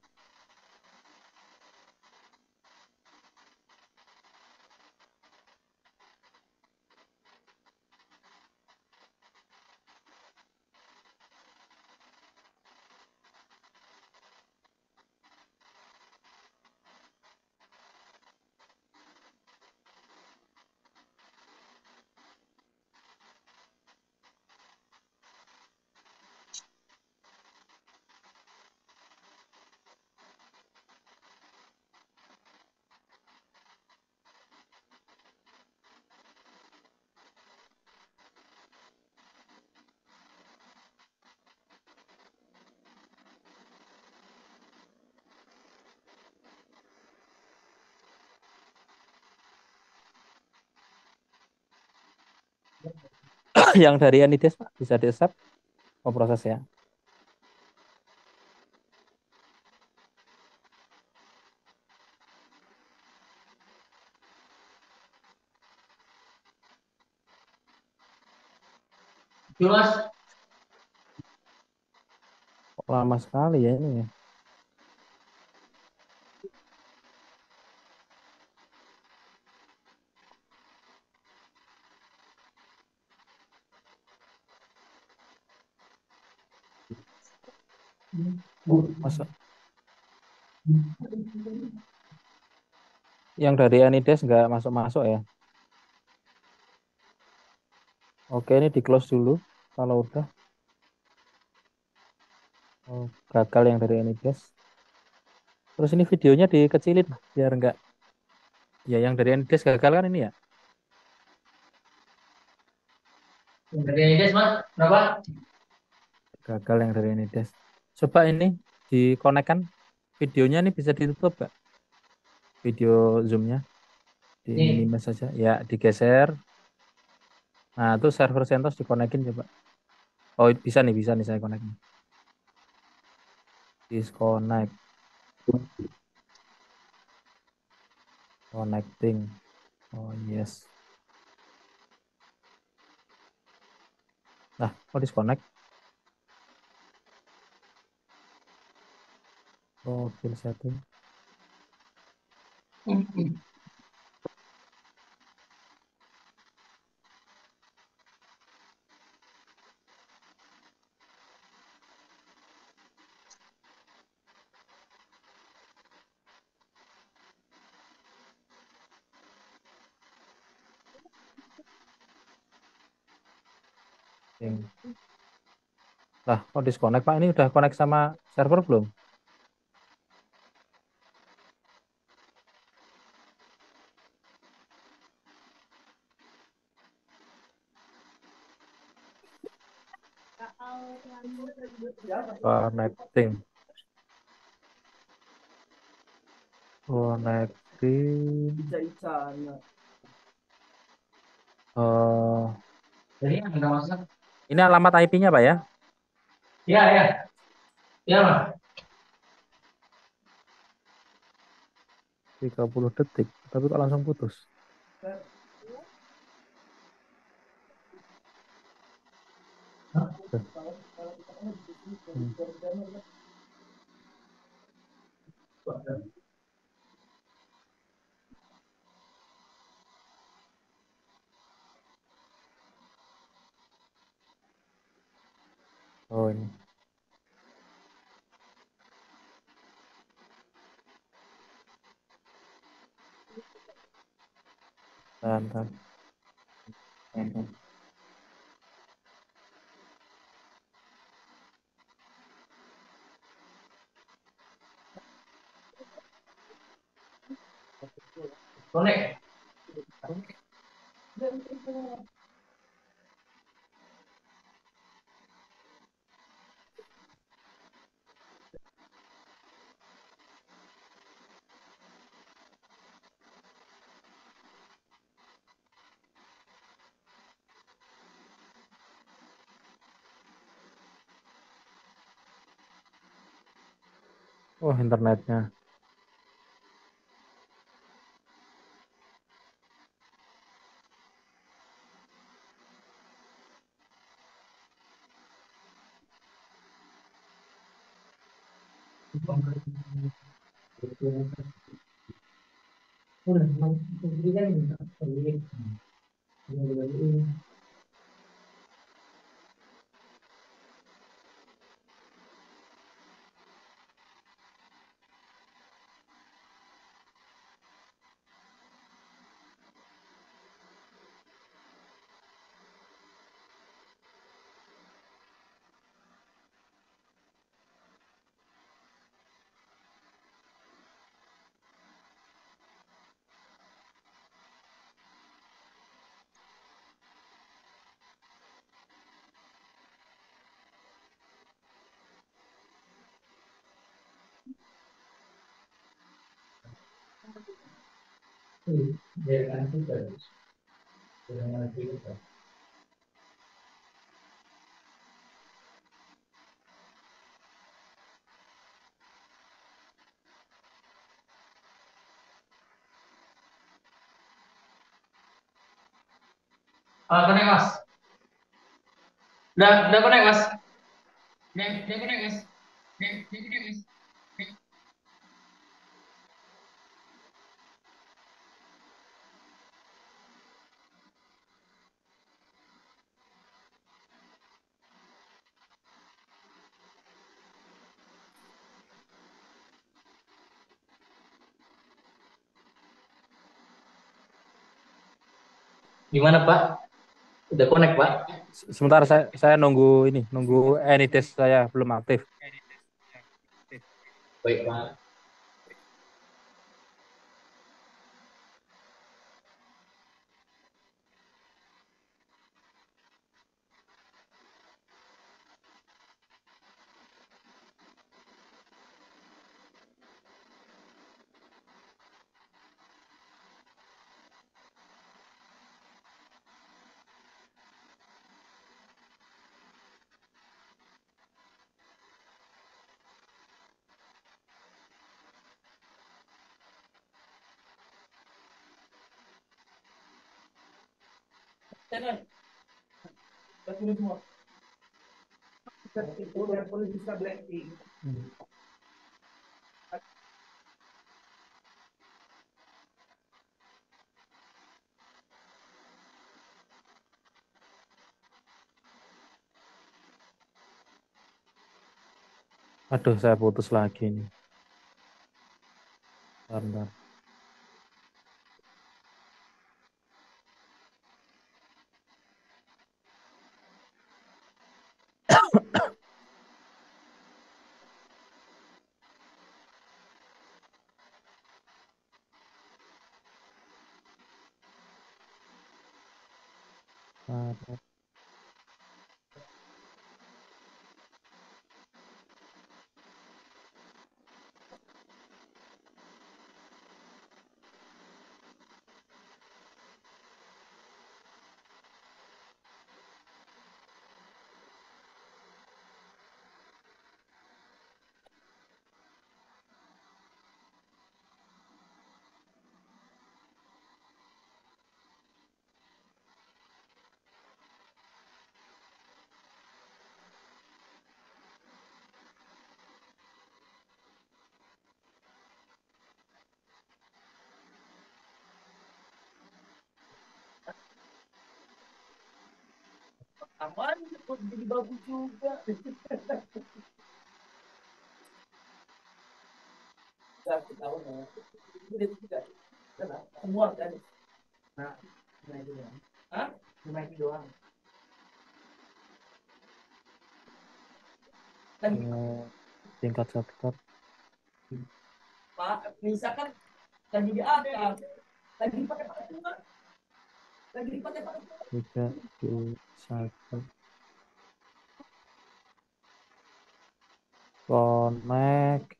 Speaker 1: Yang dari Anydesk, Pak, bisa di-accept? Oh, proses ya.
Speaker 2: Yuk, Mas.
Speaker 1: Kok lama sekali ya ini ya. Masa yang dari Anydesk nggak masuk-masuk ya? Oke, ini di-close dulu. Kalau udah, oh, gagal yang dari Anydesk. Terus ini videonya dikecilin biar nggak, ya yang dari Anydesk gagal kan ini ya?
Speaker 2: Dari Anydesk, Mas. Berapa?
Speaker 1: Gagal yang dari Anydesk. Coba ini dikonekkan videonya, ini bisa ditutup nggak? Video zoomnya di
Speaker 2: Nih.
Speaker 1: minimize saja. Ya, digeser. Nah, itu server CentOS dikonekin coba. Oh, bisa nih saya konekin. Disconnect, connecting. Oh, yes. Nah, kok disconnect? Profile setting. Lah, kok disconnect Pak? Ini udah connect sama server belum? Connecting. Connecting.
Speaker 2: Jadi nggak masalah.
Speaker 1: Ini alamat IP-nya Pak ya?
Speaker 2: Ya, ya, ya, Mas.
Speaker 1: 30 detik. Tapi kok langsung putus? Hmm. Oh ini. Tahan, tahan. Tahan, tahan.
Speaker 2: Connect.
Speaker 1: Oh internetnya. Connect, Mas. Udah connect, Mas. Udah connect, Mas. Udah connect, Mas. Gimana, Pak? Udah connect, Pak? Sebentar saya nunggu ini, nunggu Anydesk saya belum aktif.
Speaker 2: Baik, Pak.
Speaker 1: Aduh, saya putus lagi nih. Bentar, bentar. Karet.
Speaker 5: Aman, kok jadi bagus juga. Satu tahun ya. Ini tidak. Semua kan. Nah, cuma itu doang. Hah? Cuma itu doang. Lagi,
Speaker 1: Tingkat shortcut
Speaker 5: Pak, misalkan lagi diangkat, lagi dipakai-pakai juga, lagi dipakai-pakai.
Speaker 1: 3, 2, 1. Connect.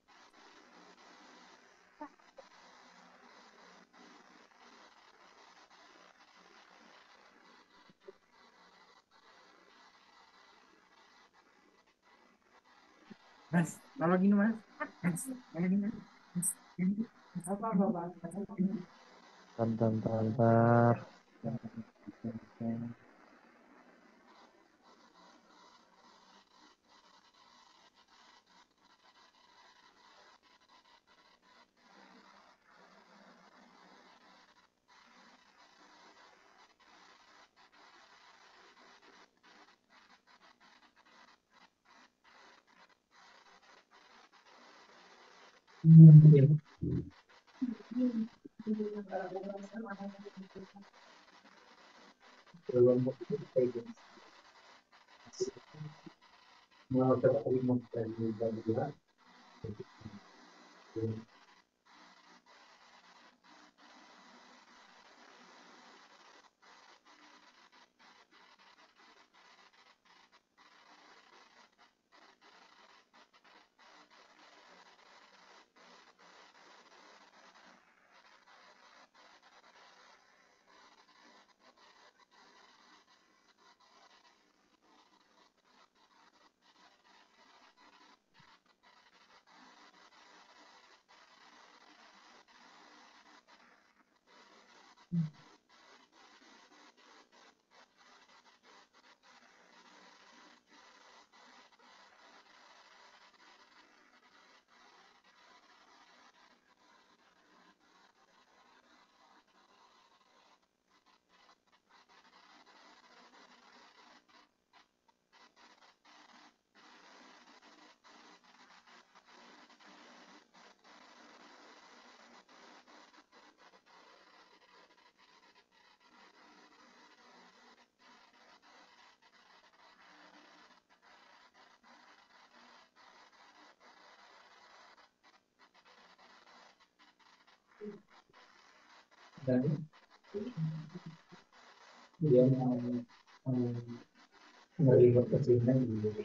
Speaker 5: Mas, kalau gini mas, mas, kalau gini mas, ini apa apa
Speaker 1: Bentar.
Speaker 2: Dan dia mau melihat kesini gitu.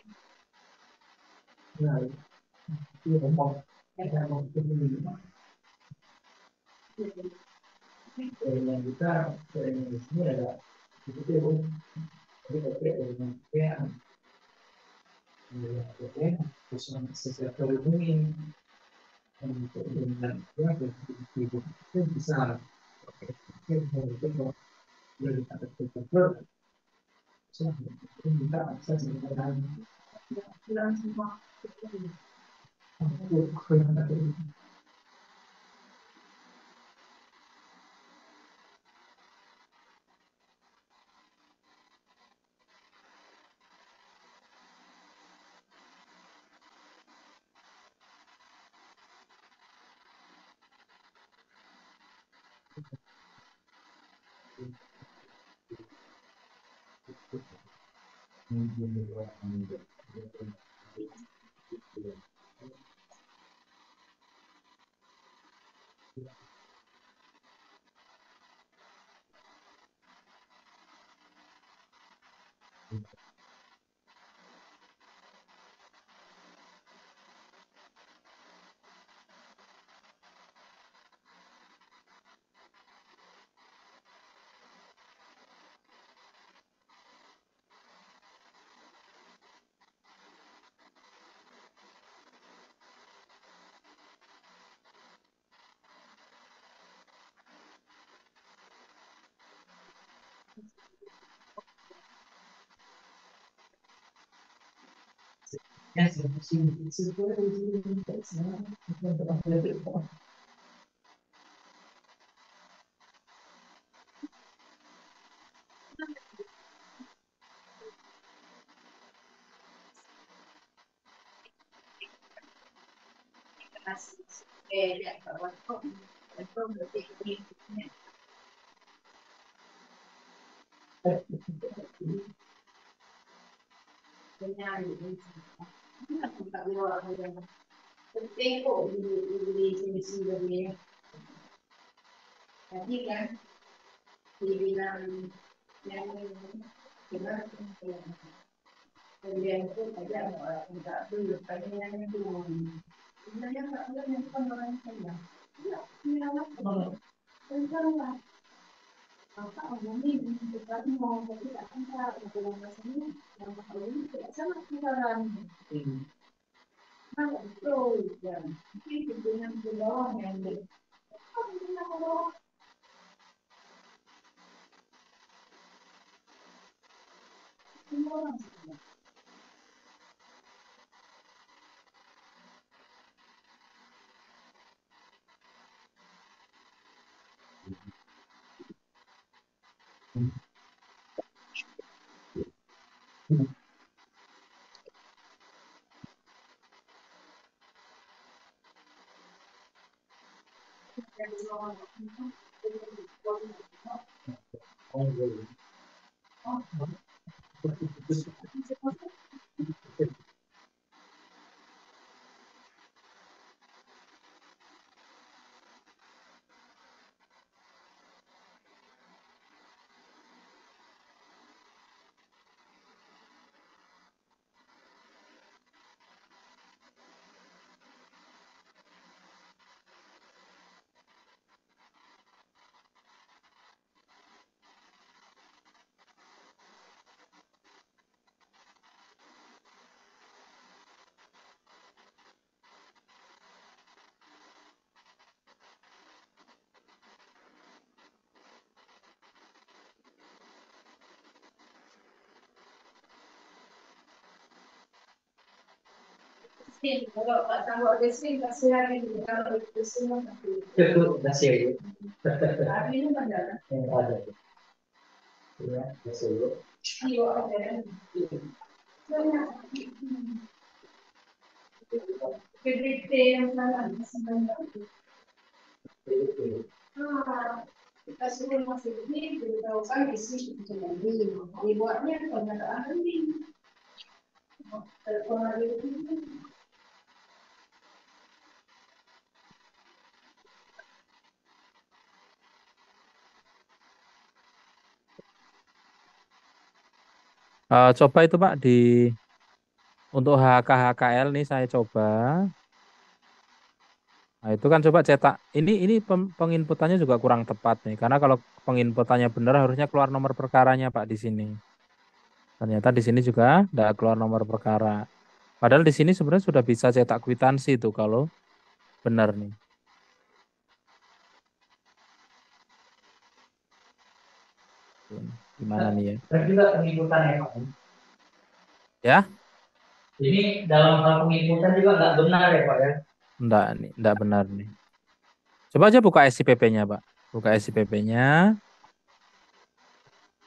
Speaker 2: Nah, itu ngomong, kita mau kesini. Yang kita dari sini ada itu tuh, jadi kayak terus sesuatu ini untuk dengan ya itu bisa itu dari ada tertentu kita akses dengan bilang semua aku yang ada Ya, sih. Itu hasil. Yang ada. Ya, hasil.
Speaker 1: Coba itu Pak untuk HKL nih saya coba. Nah, itu kan coba cetak. Ini penginputannya juga kurang tepat nih. Karena kalau penginputannya benar harusnya keluar nomor perkaranya Pak di sini. Ternyata di sini juga tidak keluar nomor perkara. Padahal di sini sebenarnya sudah bisa cetak kwitansi itu kalau benar nih. Gimana nih ya?
Speaker 2: Dan juga penginputannya Pak.
Speaker 1: Ya?
Speaker 2: Ini dalam hal penginputan juga nggak benar ya Pak ya?
Speaker 1: Enggak nih, enggak benar nih. Coba aja buka SIPP-nya, Pak. Buka SIPP-nya.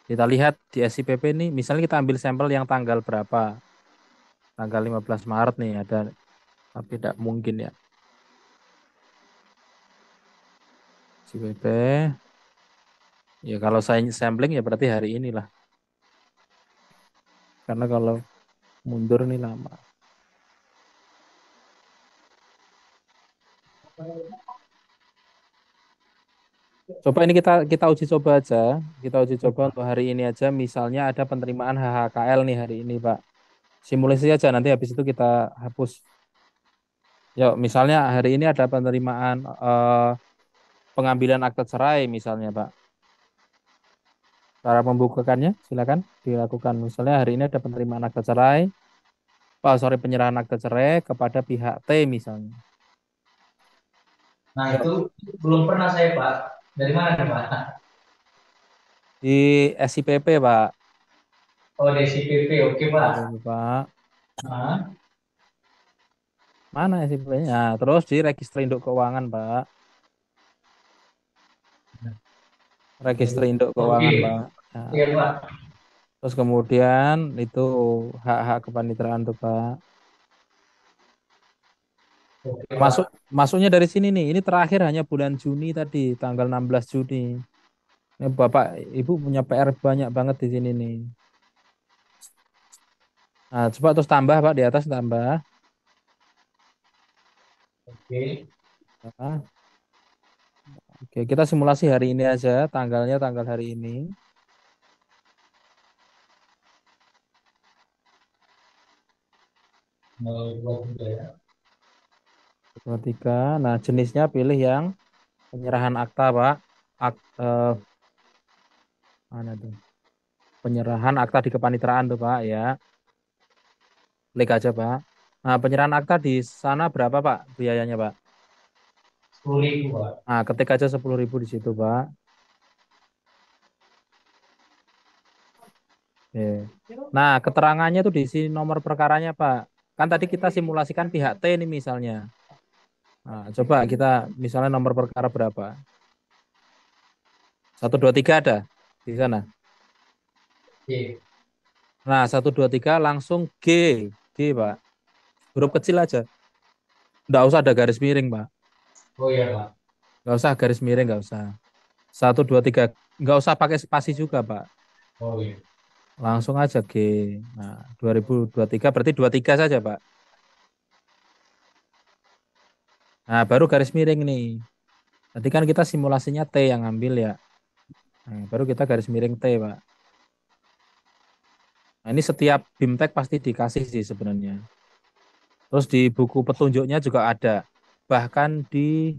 Speaker 1: Kita lihat di SIPP ini, misalnya kita ambil sampel yang tanggal berapa? Tanggal 15 Maret nih ada, tapi tidak mungkin ya. SIPP. Ya kalau saya sampling ya berarti hari inilah. Karena kalau mundur nih lama. Coba ini kita uji coba aja. Kita uji coba untuk hari ini aja. Misalnya ada penerimaan HHKL nih hari ini, Pak. Simulasi aja nanti habis itu kita hapus. Yuk, misalnya hari ini ada penerimaan pengambilan akte cerai misalnya, Pak. Cara membukakannya silakan dilakukan. Misalnya hari ini ada penerimaan akte cerai, sorry penyerahan akte cerai kepada pihak T misalnya.
Speaker 2: Nah,
Speaker 1: Yuk,
Speaker 2: itu belum pernah saya, Pak. Dari mana nih, Pak?
Speaker 1: di SIPP, Pak.
Speaker 2: Oh, di CPP. Oke, Pak.
Speaker 1: SIPP, Pak.
Speaker 2: Nah,
Speaker 1: Mana SIPP-nya? Terus di Register Induk Keuangan, Pak. Register Induk
Speaker 2: oke.
Speaker 1: Keuangan, Pak. Nah,
Speaker 2: Iya, Pak.
Speaker 1: terus kemudian itu hak-hak kepanitraan tuh, Pak.
Speaker 2: Oke,
Speaker 1: Masuk
Speaker 2: Pak.
Speaker 1: masuknya dari sini nih. Ini terakhir hanya bulan Juni tadi, tanggal 16 Juni. Ini Bapak Ibu punya PR banyak banget di sini nih. Nah, coba terus tambah, Pak, di atas tambah.
Speaker 2: Oke.
Speaker 1: Nah, oke, kita simulasi hari ini aja, tanggalnya tanggal hari ini.
Speaker 2: 023 ya.
Speaker 1: 23. Nah, jenisnya pilih yang penyerahan akta, Pak. Mana tuh? Penyerahan akta di kepanitraan tuh, Pak, ya. Klik aja, Pak. Nah, penyerahan akta di sana berapa, Pak, biayanya, Pak?
Speaker 2: 10.000, Pak.
Speaker 1: Nah, ketik aja 10.000 di situ, Pak. Oke. Nah, keterangannya tuh di sini nomor perkaranya, Pak. Kan tadi kita simulasikan pihak T ini misalnya. Nah, coba kita misalnya nomor perkara berapa? 123 ada di sana.
Speaker 2: Oke.
Speaker 1: Nah, 123 langsung G. G, Pak. Huruf kecil aja. Nggak usah ada garis miring, Pak.
Speaker 2: Oh iya, Pak.
Speaker 1: Nggak usah garis miring, nggak usah. 123. Nggak usah pakai spasi juga, Pak.
Speaker 2: Oh iya.
Speaker 1: Langsung aja G. Nah, 2023 berarti 23 saja, Pak. Nah, baru garis miring nih. Tadi kan kita simulasinya T yang ambil ya. Nah, baru kita garis miring T, Pak. Nah, ini setiap BIMTEK pasti dikasih sih sebenarnya. Terus di buku petunjuknya juga ada. Bahkan di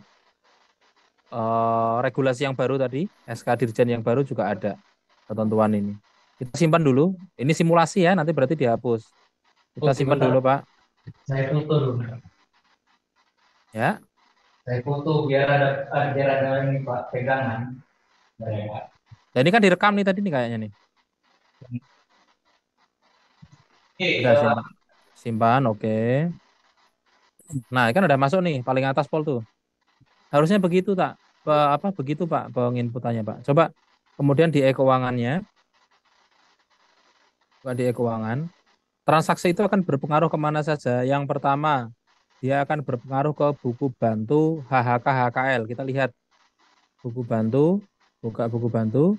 Speaker 1: regulasi yang baru tadi, SK Dirjen yang baru juga ada ketentuan ini. Kita simpan dulu. Ini simulasi ya, nanti berarti dihapus. Kita
Speaker 2: Oke,
Speaker 1: simpan
Speaker 2: bentar.
Speaker 1: dulu, Pak.
Speaker 2: Saya foto dulu.
Speaker 1: Ya.
Speaker 2: Saya foto biar ada ini, Pak, pegangan. Ya, Pak.
Speaker 1: Dan ini kan direkam nih tadi nih kayaknya nih.
Speaker 2: Oke,
Speaker 1: Udah simpan. Simpan, oke. Nah, kan udah masuk nih paling atas pol tuh. Harusnya begitu tak? Apa begitu, Pak, penginputannya, Pak. Coba kemudian di e-keuangannya, coba di e-keuangan. Transaksi itu akan berpengaruh kemana saja. Yang pertama, dia akan berpengaruh ke buku bantu HHK HKL. Kita lihat buku bantu, buka buku bantu,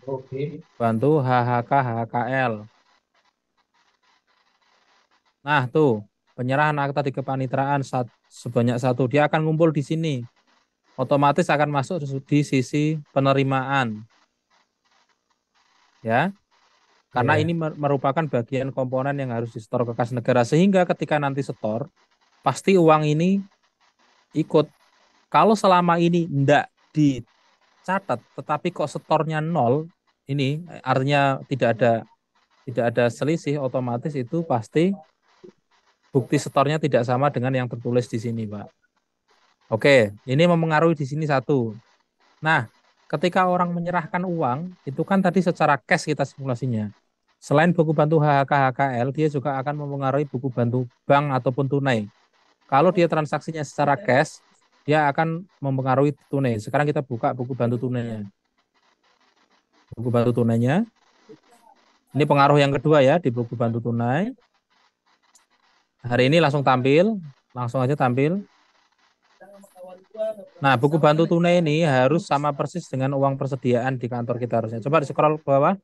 Speaker 2: oke.
Speaker 1: bantu HHK HKL. Nah, tuh penyerahan akta di kepanitraan sebanyak satu. Dia akan ngumpul di sini. Otomatis akan masuk di sisi penerimaan. Ya, karena
Speaker 2: Ya.
Speaker 1: ini merupakan bagian komponen yang harus disetor ke kas negara. Sehingga ketika nanti setor, pasti uang ini ikut. Kalau selama ini enggak dicatat, tetapi kok setornya nol, ini artinya tidak ada selisih, otomatis itu pasti bukti setornya tidak sama dengan yang tertulis di sini, Pak. Oke, ini mempengaruhi di sini satu. Nah, ketika orang menyerahkan uang, itu kan tadi secara cash kita simulasinya. Selain buku bantu HHK HKL, dia juga akan mempengaruhi buku bantu bank ataupun tunai. Kalau dia transaksinya secara cash, dia akan mempengaruhi tunai. Sekarang kita buka buku bantu tunainya. Buku bantu tunainya. Ini pengaruh yang kedua ya di buku bantu tunai. Hari ini langsung tampil, langsung aja tampil. Nah, buku bantu tunai ini harus sama persis dengan uang persediaan di kantor kita harusnya. Coba di scroll ke bawah.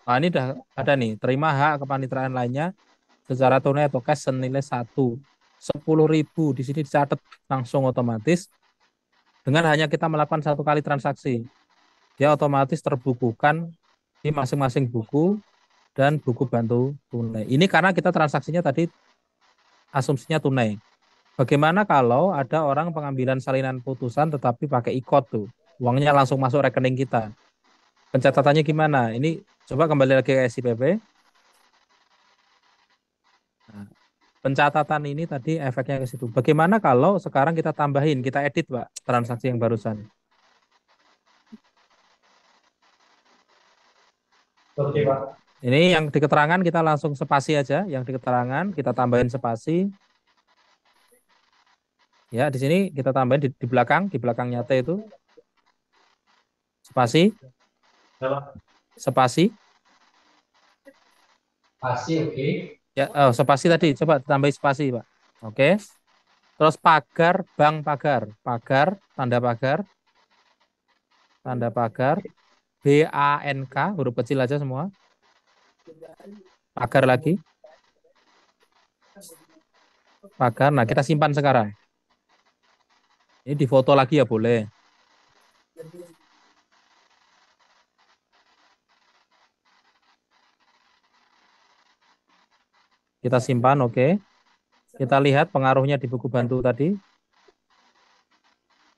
Speaker 1: Nah, ini udah ada nih, terima hak kepanitraan lainnya secara tunai atau cash senilai 10.000. Di sini dicatat langsung otomatis. Dengan hanya kita melakukan satu kali transaksi, dia otomatis terbukukan di masing-masing buku dan buku bantu tunai. Ini karena kita transaksinya tadi asumsinya tunai. Bagaimana kalau ada orang pengambilan salinan putusan tetapi pakai e-code tuh, uangnya langsung masuk rekening kita. Pencatatannya gimana? Ini coba kembali lagi ke SIPP. Nah, pencatatan ini tadi efeknya ke situ. Bagaimana kalau sekarang kita tambahin, kita edit, Pak, transaksi yang barusan.
Speaker 2: Oke, Pak.
Speaker 1: Ini yang di keterangan kita langsung spasi aja, yang di keterangan kita tambahin spasi. Ya, di sini kita tambahin di belakangnya T itu spasi, spasi.
Speaker 2: Pasti, oke.
Speaker 1: Ya, oh, spasi tadi, coba tambahin spasi, Pak. Oke. Terus pagar, bank pagar, tanda pagar, BANK, huruf kecil aja semua. Pagar lagi. Pagar. Nah, kita simpan sekarang. Ini difoto lagi ya boleh. Kita simpan, oke. Kita lihat pengaruhnya di buku bantu tadi.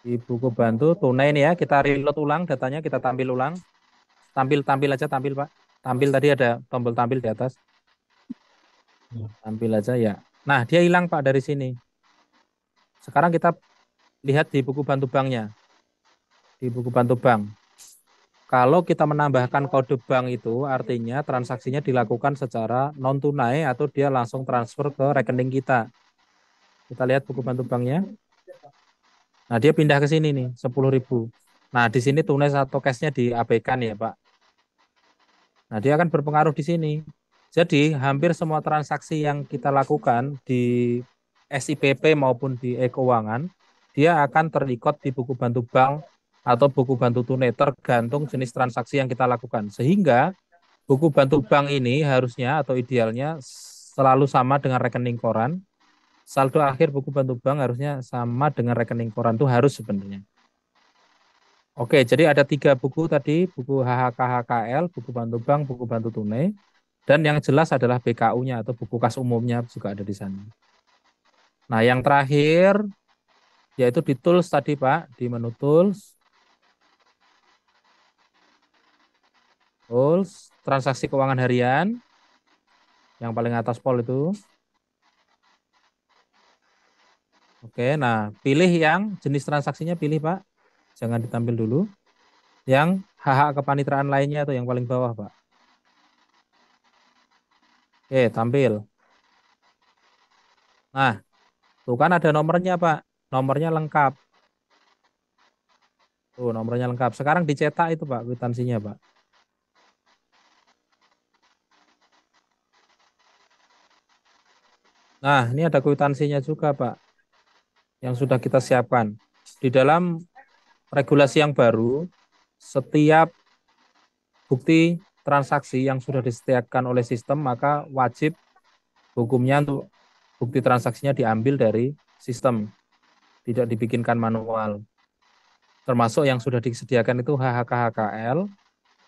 Speaker 1: Di buku bantu tunai ini ya, kita reload ulang datanya, kita tampil ulang. Tampil aja, tampil Pak. Tampil tadi ada tombol tampil di atas. Tampil aja ya. Nah, dia hilang Pak dari sini. Sekarang kita lihat di buku bantu banknya. Di buku bantu bank. Kalau kita menambahkan kode bank itu artinya transaksinya dilakukan secara non tunai atau dia langsung transfer ke rekening kita. Kita lihat buku bantu banknya. Nah, dia pindah ke sini nih, 10.000. Nah, di sini tunai atau cash-nya diabaikan ya, Pak. Nah, dia akan berpengaruh di sini. Jadi, hampir semua transaksi yang kita lakukan di SIPP maupun di e-keuangan, dia akan terikot di buku bantu bank atau buku bantu tunai, tergantung jenis transaksi yang kita lakukan. Sehingga buku bantu bank ini harusnya atau idealnya selalu sama dengan rekening koran. Saldo akhir buku bantu bank harusnya sama dengan rekening koran, itu harus sebenarnya. Oke, jadi ada 3 buku tadi, buku HHK-HKL, buku bantu bank, buku bantu tunai, dan yang jelas adalah BKU-nya atau buku kas umumnya juga ada di sana. Nah, yang terakhir yaitu di tools tadi Pak, di menu tools, transaksi keuangan harian, yang paling atas pol itu. Oke, nah pilih yang jenis transaksinya, pilih Pak. Jangan ditampil dulu. Yang hak kepanitraan lainnya atau yang paling bawah Pak. Oke, tampil. Nah, tuh kan ada nomornya Pak. Nomornya lengkap. Tuh, nomornya lengkap. Sekarang dicetak itu Pak, kwitansinya Pak. Nah, ini ada kwitansinya juga Pak. Yang sudah kita siapkan. Di dalam regulasi yang baru, setiap bukti transaksi yang sudah disediakan oleh sistem, maka wajib hukumnya untuk bukti transaksinya diambil dari sistem, tidak dibikinkan manual. Termasuk yang sudah disediakan itu HHK-HKL,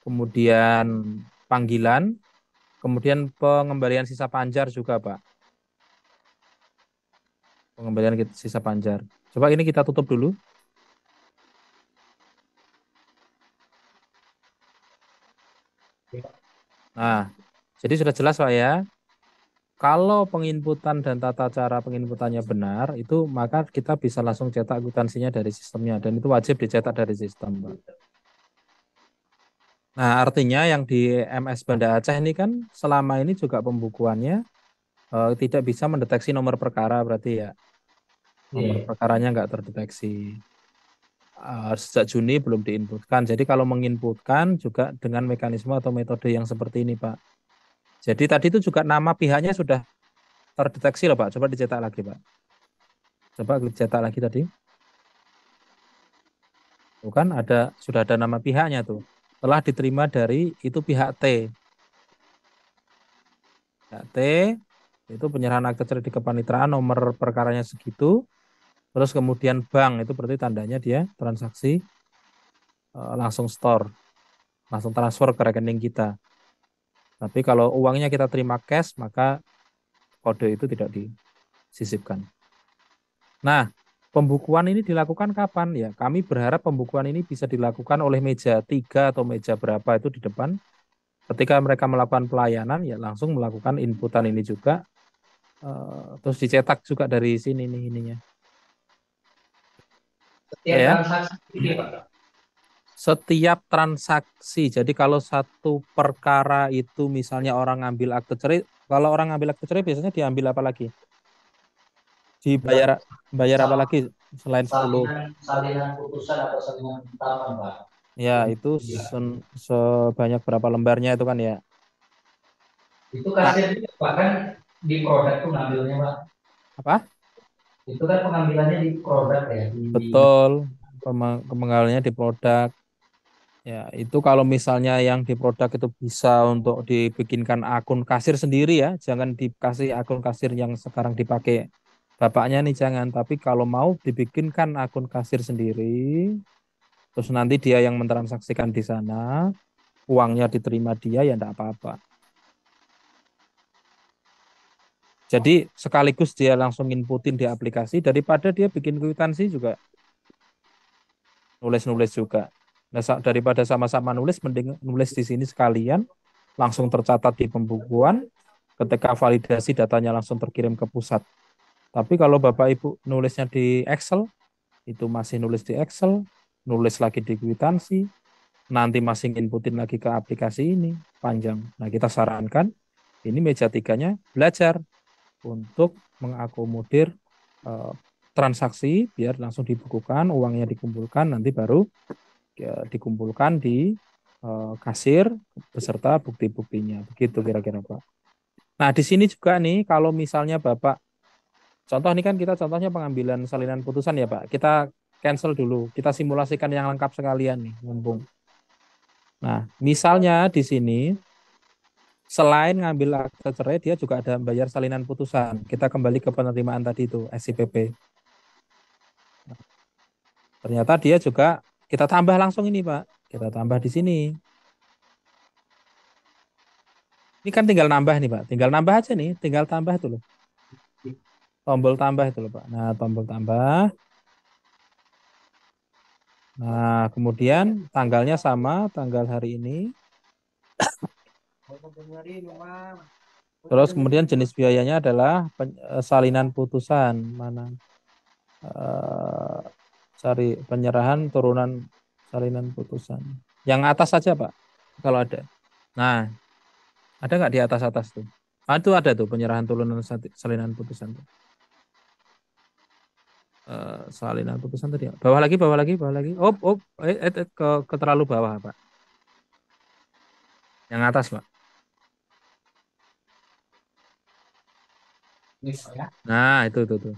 Speaker 1: kemudian panggilan, kemudian pengembalian sisa panjar juga Pak. Pengembalian sisa panjar. Coba ini kita tutup dulu. Nah, jadi sudah jelas Pak ya. Kalau penginputan dan tata cara penginputannya benar, itu maka kita bisa langsung cetak kwitansinya dari sistemnya, dan itu wajib dicetak dari sistem, Pak. Nah, artinya yang di MS Banda Aceh ini kan selama ini juga pembukuannya tidak bisa mendeteksi nomor perkara, berarti ya nomor perkaranya nggak terdeteksi. Sejak Juni belum diinputkan. Jadi kalau menginputkan juga dengan mekanisme atau metode yang seperti ini, Pak. Jadi tadi itu juga nama pihaknya sudah terdeteksi loh Pak. Coba dicetak lagi Pak. Coba dicetak lagi tadi. Tuh kan sudah ada nama pihaknya tuh. Telah diterima dari itu pihak T. Pihak T itu penyerahan akte cerdik kepanitraan, nomor perkaranya segitu. Terus kemudian bank itu berarti tandanya dia transaksi langsung store, langsung transfer ke rekening kita. Tapi kalau uangnya kita terima cash, maka kode itu tidak disisipkan. Nah, pembukuan ini dilakukan kapan? Ya, kami berharap pembukuan ini bisa dilakukan oleh meja 3 atau meja berapa itu di depan. Ketika mereka melakukan pelayanan, ya langsung melakukan inputan ini juga. Terus dicetak juga dari sini nih ininya.
Speaker 2: Setiap
Speaker 1: Ya,
Speaker 2: transaksi ini, Pak.
Speaker 1: setiap transaksi. Jadi kalau satu perkara itu misalnya orang ngambil akte cerai, kalau orang ngambil akte cerai biasanya diambil apa lagi? Dibayar bayar apa lagi selain 10?
Speaker 2: Salinan putusan atau salinan penetapan, Pak.
Speaker 1: Ya, itu
Speaker 2: Iya.
Speaker 1: sebanyak berapa lembarnya itu kan ya.
Speaker 2: Itu
Speaker 1: Nah,
Speaker 2: kasir juga, Pak, kan di produk tuh ngambilnya, Pak.
Speaker 1: apa?
Speaker 2: Itu kan pengambilannya di produk ya, di
Speaker 1: Betul. Penggalannya di produk. Ya, itu kalau misalnya yang di produk itu bisa untuk dibikinkan akun kasir sendiri ya, jangan dikasih akun kasir yang sekarang dipakai bapaknya nih jangan. Tapi kalau mau dibikinkan akun kasir sendiri, terus nanti dia yang mentransaksikan di sana, uangnya diterima dia ya enggak apa-apa. Jadi sekaligus dia langsung inputin di aplikasi daripada dia bikin kwitansi juga nulis-nulis juga. Nah, daripada sama-sama nulis, mending nulis di sini sekalian, langsung tercatat di pembukuan, ketika validasi datanya langsung terkirim ke pusat. Tapi kalau Bapak Ibu nulisnya di Excel, itu masih nulis di Excel, nulis lagi di kwitansi, nanti masih inputin lagi ke aplikasi ini, panjang. Nah, kita sarankan, ini meja 3-nya belajar untuk mengakomodir eh, transaksi, biar langsung dibukukan, uangnya dikumpulkan, nanti baru dikumpulkan di kasir beserta bukti-buktinya. Begitu kira-kira Pak. Nah, di sini juga nih kalau misalnya Bapak contoh ini kan kita contohnya pengambilan salinan putusan ya Pak. Kita cancel dulu. Kita simulasikan yang lengkap sekalian nih, mumpung. Nah, misalnya di sini selain ngambil akte cerai dia juga ada bayar salinan putusan. Kita kembali ke penerimaan tadi itu SIPP. Ternyata dia juga kita tambah langsung ini Pak. Kita tambah di sini. Ini kan tinggal nambah nih Pak. Tinggal nambah aja nih. Tinggal tambah tuh loh. Tombol tambah itu loh Pak. Nah, tombol tambah. Nah, kemudian tanggalnya sama, tanggal hari ini. Terus kemudian jenis biayanya adalah salinan putusan. Mana? Cari penyerahan turunan salinan putusan. Yang atas saja Pak, kalau ada. Nah, ada nggak di atas-atas tuh? Ah, itu ada tuh penyerahan turunan salinan putusan. Salinan putusan tadi. Bawah lagi, bawah lagi, bawah lagi. Ke terlalu bawah Pak. Yang atas Pak.
Speaker 2: ya.
Speaker 1: Nah, itu tuh.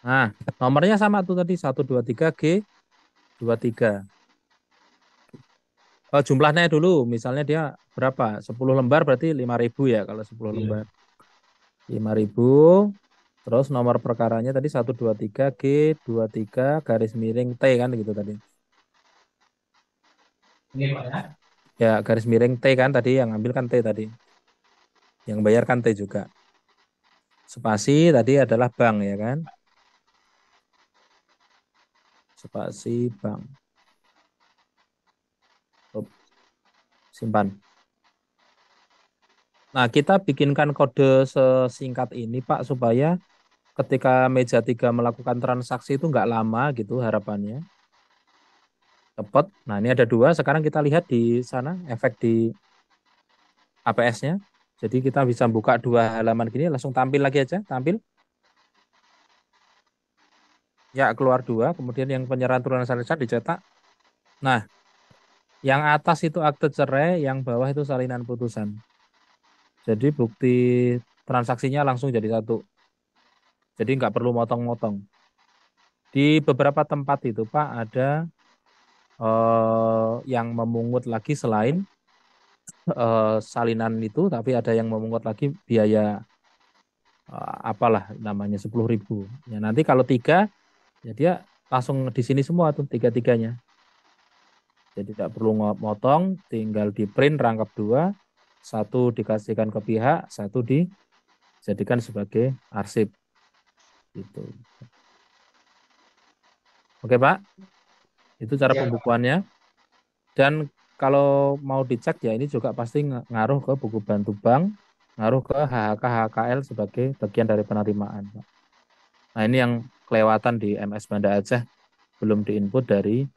Speaker 1: Nah, nomornya sama tuh tadi 123G23. Jumlahnya dulu, misalnya dia berapa? 10 lembar berarti 5.000 ya kalau 10
Speaker 2: Iya.
Speaker 1: lembar. 5.000. Terus nomor perkaranya tadi 123G23 garis miring T kan gitu tadi.
Speaker 2: Ini Pak ya.
Speaker 1: Ya, garis miring T kan tadi yang ambil kan T tadi. Yang bayar kan T juga. Spasi tadi adalah bank ya kan? Spasi bank. Simpan. Nah, kita bikinkan kode sesingkat ini Pak supaya ketika meja 3 melakukan transaksi itu nggak lama gitu harapannya. Cepat. Nah, ini ada 2. Sekarang kita lihat di sana efek di APS-nya. Jadi kita bisa buka 2 halaman gini langsung tampil lagi aja, tampil. Ya, keluar 2, kemudian yang penyerahan turunan salinan dicetak. Nah, yang atas itu akte cerai, yang bawah itu salinan putusan. Jadi bukti transaksinya langsung jadi satu. Jadi nggak perlu motong-motong. Di beberapa tempat itu Pak ada yang memungut lagi selain salinan itu, tapi ada yang memungut lagi biaya apalah namanya 10.000. Ya nanti kalau 3 ya dia langsung di sini semua tuh tiga-tiganya. Jadi tidak perlu motong, tinggal di print rangkap 2, satu dikasihkan ke pihak, satu dijadikan sebagai arsip. Gitu. Oke Pak, itu cara
Speaker 2: Ya, Pak.
Speaker 1: pembukuannya. Dan kalau mau dicek ya ini juga pasti ngaruh ke buku bantu bank, ngaruh ke HHK HKL sebagai bagian dari penerimaan, Pak. Nah ini yang kelewatan di MS Banda Aceh, belum diinput dari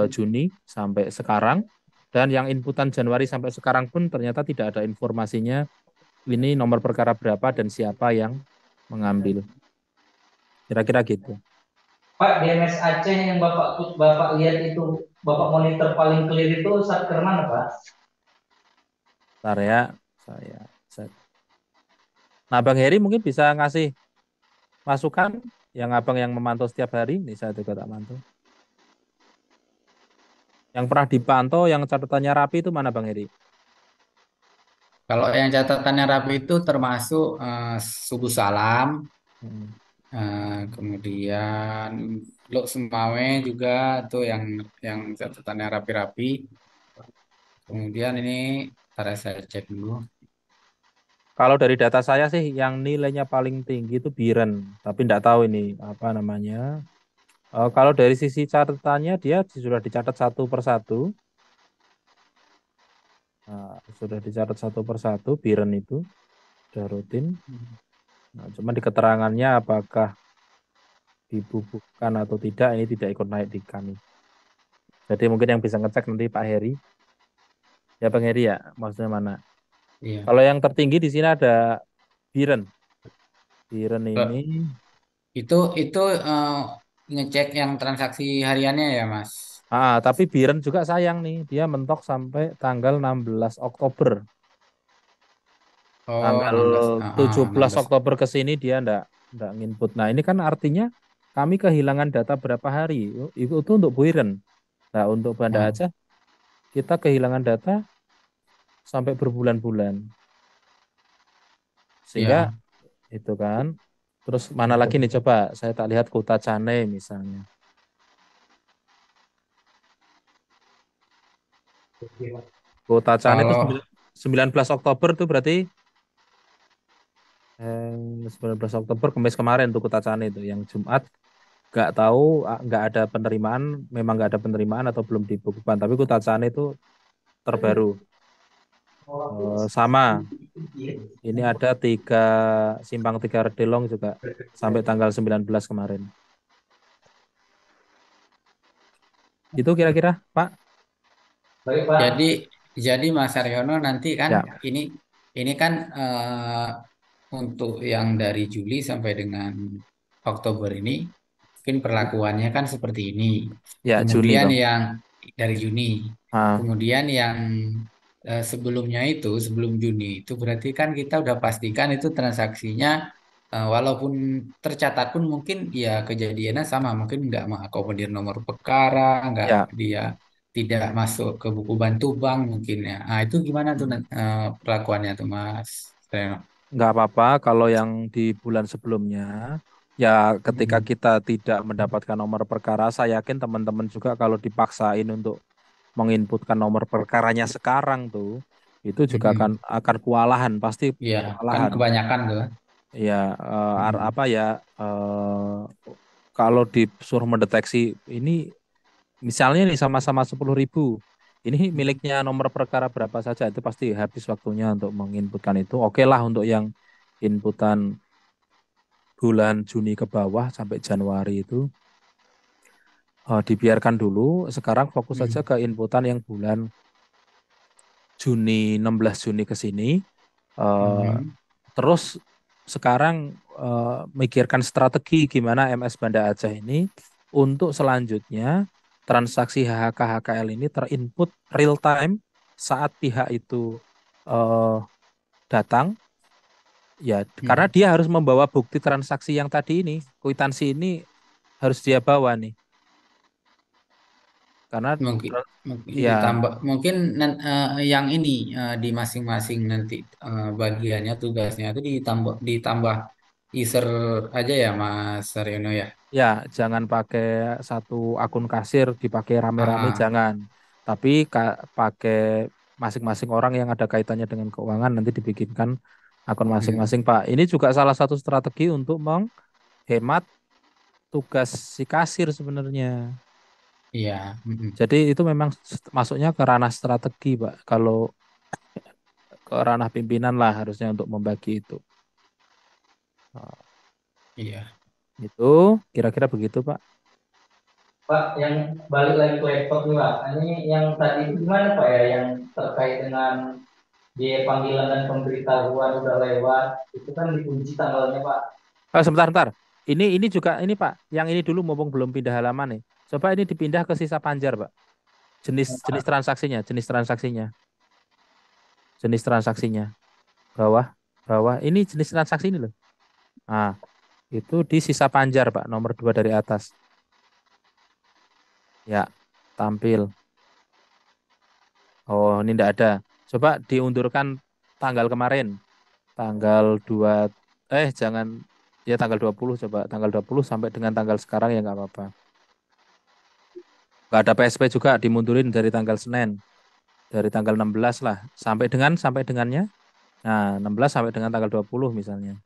Speaker 1: Juni sampai sekarang, dan yang inputan Januari sampai sekarang pun ternyata tidak ada informasinya ini nomor perkara berapa dan siapa yang mengambil. Kira-kira gitu.
Speaker 2: Pak, DMS Aceh yang Bapak lihat itu, Bapak monitor paling clear itu satker mana, Pak?
Speaker 1: Bentar ya, saya. Nah, Bang Heri mungkin bisa ngasih masukan yang abang yang memantau setiap hari. Ini saya juga tak mantau. Yang pernah dipantau, yang catatannya rapi itu mana Bang Heri?
Speaker 4: Kalau yang catatannya rapi itu termasuk Subuh Salam,
Speaker 1: Hmm.
Speaker 4: kemudian Lok Semawe juga tuh yang catatannya rapi-rapi. Kemudian ini, ntar saya cek dulu.
Speaker 1: Kalau dari data saya sih yang nilainya paling tinggi itu Biren, tapi enggak tahu ini apa namanya. Kalau dari sisi catatannya dia sudah dicatat satu persatu. Nah, sudah dicatat satu persatu Biren itu sudah rutin. Nah, cuma di keterangannya apakah dibubuhkan atau tidak ini tidak ikut naik di kami. Jadi mungkin yang bisa ngecek nanti Pak Heri. Ya Bang Heri ya, maksudnya mana?
Speaker 4: Iya.
Speaker 1: Kalau yang tertinggi di sini ada Biren. Biren ini
Speaker 4: Itu ngecek yang transaksi hariannya ya, Mas.
Speaker 1: tapi Biren juga sayang nih, dia mentok sampai tanggal 16 Oktober.
Speaker 4: Oh,
Speaker 1: Tanggal
Speaker 4: 16,
Speaker 1: 17
Speaker 4: 16.
Speaker 1: Oktober ke sini dia enggak nginput. Nah, ini kan artinya kami kehilangan data berapa hari. Itu untuk Biren. Nah, untuk Banda
Speaker 4: Oh,
Speaker 1: Aceh kita kehilangan data sampai berbulan-bulan. Sehingga
Speaker 4: ya.
Speaker 1: itu kan. Terus mana lagi nih coba saya tak lihat Kota Cane misalnya. Kota Cane itu
Speaker 4: Kalau
Speaker 1: 19 Oktober tuh berarti 19 Oktober Kamis kemarin tuh Kota Cane itu yang Jumat nggak tahu nggak ada penerimaan, memang nggak ada penerimaan atau belum dibukukan, tapi Kota Cane itu terbaru. Sama ini ada Simpang 3 Redelong juga sampai tanggal 19 kemarin. Itu kira-kira Pak.
Speaker 2: Baik, Pak.
Speaker 4: jadi Mas Aryono nanti kan
Speaker 1: Ya,
Speaker 4: ini kan untuk yang dari Juli sampai dengan Oktober ini mungkin perlakuannya kan seperti ini.
Speaker 1: ya Juni
Speaker 4: Kemudian
Speaker 1: toh.
Speaker 4: yang dari Juni,
Speaker 1: Ah,
Speaker 4: kemudian yang sebelumnya itu sebelum Juni itu berarti kan kita udah pastikan itu transaksinya walaupun tercatat pun mungkin ya kejadiannya sama, mungkin nggak mengakomodir nomor perkara, nggak
Speaker 1: ya.
Speaker 4: dia tidak masuk ke buku bantu bank mungkin ya. Nah, itu gimana tuh perlakuannya tuh Mas Reno?
Speaker 1: Nggak apa-apa kalau yang di bulan sebelumnya, ya ketika
Speaker 4: Mm-mm.
Speaker 1: kita tidak mendapatkan nomor perkara, saya yakin teman-teman juga kalau dipaksain untuk menginputkan nomor perkaranya sekarang tuh, itu juga akan
Speaker 4: Mm-mm.
Speaker 1: kewalahan, pasti
Speaker 4: Iya, kan
Speaker 1: kewalahan.
Speaker 4: kebanyakan tuh.
Speaker 1: Ya,
Speaker 4: Mm-mm.
Speaker 1: apa ya, kalau disuruh mendeteksi ini, misalnya nih sama-sama 10.000, ini miliknya nomor perkara berapa saja, itu pasti habis waktunya untuk menginputkan itu. Oke lah untuk yang inputan bulan Juni ke bawah sampai Januari itu dibiarkan dulu. Sekarang fokus saja
Speaker 4: Mm.
Speaker 1: ke inputan yang bulan Juni, 16 Juni ke sini. Eh,
Speaker 4: Mhm.
Speaker 1: Terus sekarang mikirkan strategi gimana MS Banda Aceh ini untuk selanjutnya transaksi HHK HKL ini terinput real time saat pihak itu eh, datang, ya karena
Speaker 4: Mm.
Speaker 1: dia harus membawa bukti transaksi yang tadi ini, kwitansi ini harus dia bawa nih. Karena
Speaker 4: Mungkin mungkin
Speaker 1: ya
Speaker 4: ditambah mungkin yang ini di masing-masing nanti bagiannya tugasnya itu ditambah user aja ya Mas Saryono ya.
Speaker 1: ya jangan pakai satu akun kasir dipakai rame-rame
Speaker 4: Ah,
Speaker 1: jangan. Tapi pakai masing-masing orang yang ada kaitannya dengan keuangan nanti dibikinkan akun
Speaker 4: iya,
Speaker 1: masing-masing Pak. Ini juga salah satu strategi untuk menghemat tugas si kasir sebenarnya.
Speaker 4: iya, mm-mm.
Speaker 1: Jadi itu memang masuknya ke ranah strategi, Pak. Kalau ke ranah pimpinan lah harusnya untuk membagi itu. Nah,
Speaker 4: Iya.
Speaker 1: itu kira-kira begitu, Pak.
Speaker 2: Pak, yang balik lagi ke laptop nih Pak. Ini yang tadi itu gimana Pak ya, yang terkait dengan biaya panggilan dan pemberitahuan udah lewat, itu kan dikunci tanggalnya Pak.
Speaker 1: Sebentar, sebentar. Ini juga ini Pak. Yang ini dulu mumpung belum pindah halaman nih. Coba ini dipindah ke sisa panjar, Pak. Jenis transaksinya, jenis transaksinya, jenis transaksinya. Bawah, bawah. Ini jenis transaksi ini loh. Nah, itu di sisa panjar, Pak. Nomor 2 dari atas. Ya, tampil. Oh, ini enggak ada. Coba diundurkan tanggal kemarin. Tanggal 2, jangan, ya tanggal 20 coba. Tanggal 20 sampai dengan tanggal sekarang ya nggak apa-apa. Nggak ada PSP juga dimundurin dari tanggal Senin. Dari tanggal 16 lah. Sampai dengannya. Nah, 16 sampai dengan tanggal 20 misalnya.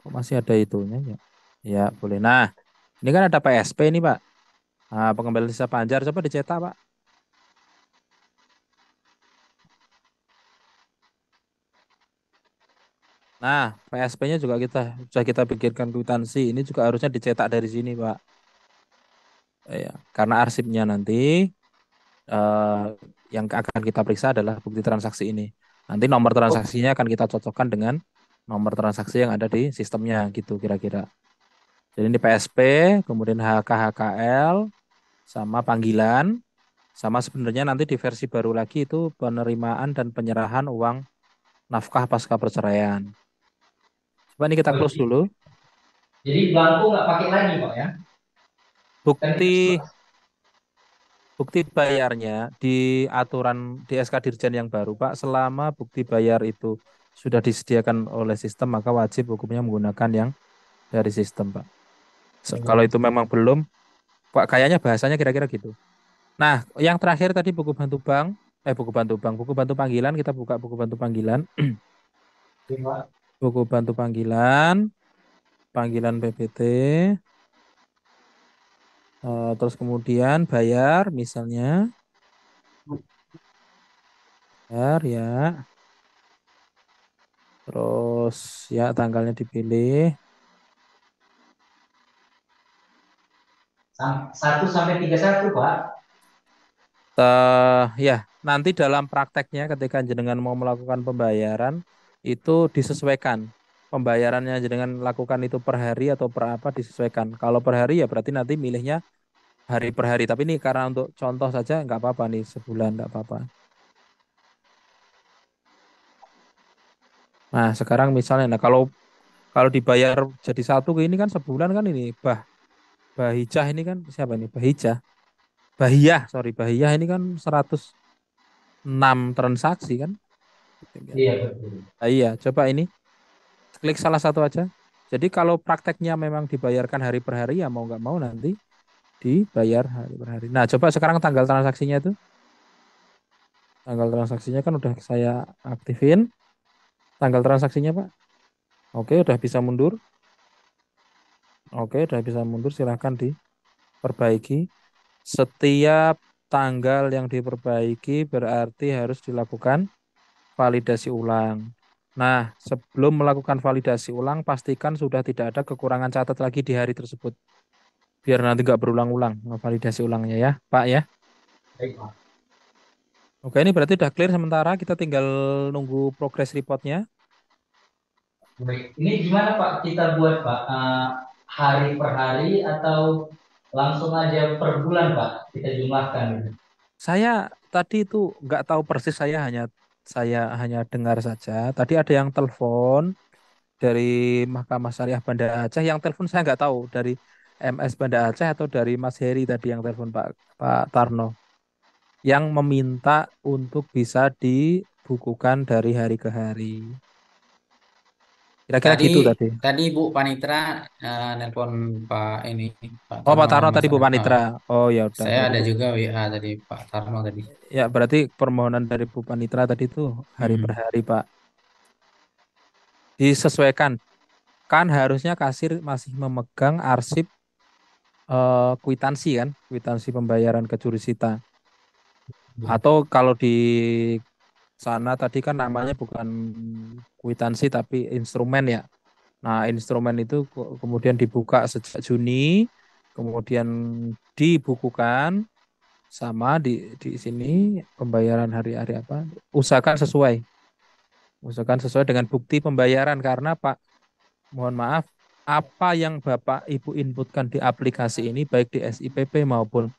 Speaker 1: Kok masih ada itunya ya? Ya, boleh. Nah, ini kan ada PSP nih, Pak. Nah, pengembalian sisa panjar coba dicetak, Pak. Nah, PSP-nya juga sudah kita pikirkan kwitansi. Ini juga harusnya dicetak dari sini, Pak. Ya, karena arsipnya nanti eh, yang akan kita periksa adalah bukti transaksi ini. Nanti nomor transaksinya akan kita cocokkan dengan nomor transaksi yang ada di sistemnya gitu kira-kira. Jadi ini PSP, kemudian HKHKL, sama panggilan, sama sebenarnya nanti di versi baru lagi itu penerimaan dan penyerahan uang nafkah pasca perceraian. Coba ini kita
Speaker 2: Oh,
Speaker 1: close dulu.
Speaker 2: jadi belangko nggak pakai lagi Pak ya? Kan
Speaker 1: Bukti
Speaker 2: itu
Speaker 1: bukti bayarnya di aturan di SK Dirjen yang baru, Pak, selama bukti bayar itu sudah disediakan oleh sistem, maka wajib hukumnya menggunakan yang dari sistem, Pak. Kalau itu memang belum, Pak, kayaknya bahasanya kira-kira gitu. Nah, yang terakhir tadi buku bantu panggilan, kita buka buku bantu panggilan,
Speaker 2: Pak.
Speaker 1: buku bantu panggilan, panggilan PPT, terus kemudian bayar, misalnya, bayar ya, terus ya tanggalnya dipilih.
Speaker 2: 1 sampai 31 Pak.
Speaker 1: Ya, nanti dalam prakteknya ketika jenengan mau melakukan pembayaran itu disesuaikan. Pembayarannya jenengan lakukan itu per hari atau per apa disesuaikan. Kalau per hari ya berarti nanti milihnya hari per hari. Tapi ini karena untuk contoh saja nggak apa-apa nih sebulan nggak apa-apa. Nah sekarang misalnya, nah kalau kalau dibayar jadi satu ini kan sebulan kan ini Bahijah ini kan siapa ini Bahiyah sorry Bahiyah ini kan 106 transaksi kan.
Speaker 2: Iya betul.
Speaker 1: Nah, iya coba ini klik salah satu aja. Jadi kalau prakteknya memang dibayarkan hari per hari ya mau nggak mau nanti dibayar hari per hari. Nah coba sekarang tanggal transaksinya itu. Tanggal transaksinya kan udah saya aktifin. Tanggal transaksinya Pak. Oke udah bisa mundur. Oke udah bisa mundur silahkan diperbaiki. Setiap tanggal yang diperbaiki berarti harus dilakukan validasi ulang. Nah, sebelum melakukan validasi ulang, pastikan sudah tidak ada kekurangan catat lagi di hari tersebut. Biar nanti nggak berulang-ulang validasi ulangnya ya, Pak ya.
Speaker 2: Baik Pak.
Speaker 1: Oke, ini berarti udah clear sementara. Kita tinggal nunggu progress reportnya.
Speaker 2: Baik. Ini gimana Pak kita buat Pak? Hari per hari atau langsung aja per bulan Pak kita jumlahkan gitu.
Speaker 1: Saya tadi itu nggak tahu persis, saya hanya dengar saja. Tadi ada yang telepon dari Mahkamah Syariah Banda Aceh. Yang telepon saya nggak tahu dari MS Banda Aceh atau dari Mas Heri tadi yang telepon Pak Tarno yang meminta untuk bisa dibukukan dari hari ke hari. Kira-kira
Speaker 4: Tadi
Speaker 1: gitu tadi.
Speaker 4: tadi Bu Panitra nelpon Pak
Speaker 1: Oh,
Speaker 4: Tarno
Speaker 1: Pak Tarno
Speaker 4: sama
Speaker 1: tadi
Speaker 4: Mas
Speaker 1: Bu
Speaker 4: Arif.
Speaker 1: Panitra. Oh ya udah
Speaker 4: Saya
Speaker 1: berarti
Speaker 4: ada juga WA tadi Pak Tarno tadi.
Speaker 1: ya berarti permohonan dari Bu Panitra tadi itu hari per
Speaker 4: Hmm.
Speaker 1: hari Pak. Disesuaikan. Kan harusnya kasir masih memegang arsip kwitansi kan, kwitansi pembayaran ke jurusita. Atau kalau di sana tadi kan namanya bukan kwitansi tapi instrumen ya. Nah, instrumen itu kemudian dibuka sejak Juni, kemudian dibukukan sama di sini pembayaran hari-hari apa? Usahakan sesuai. Usahakan sesuai dengan bukti pembayaran karena Pak, mohon maaf, apa yang Bapak Ibu inputkan di aplikasi ini baik di SIPP maupun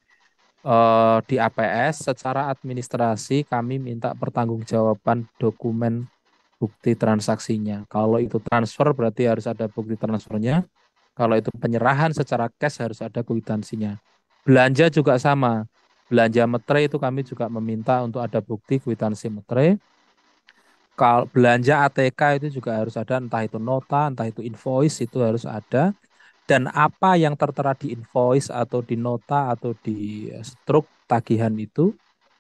Speaker 1: di APS secara administrasi kami minta pertanggungjawaban dokumen bukti transaksinya. Kalau itu transfer berarti harus ada bukti transfernya. Kalau itu penyerahan secara cash harus ada kwitansinya. Belanja juga sama. Belanja metre itu kami juga meminta untuk ada bukti kwitansi metre. Kalau belanja ATK itu juga harus ada, entah itu nota, entah itu invoice, itu harus ada. Dan apa yang tertera di invoice atau di nota atau di struk tagihan itu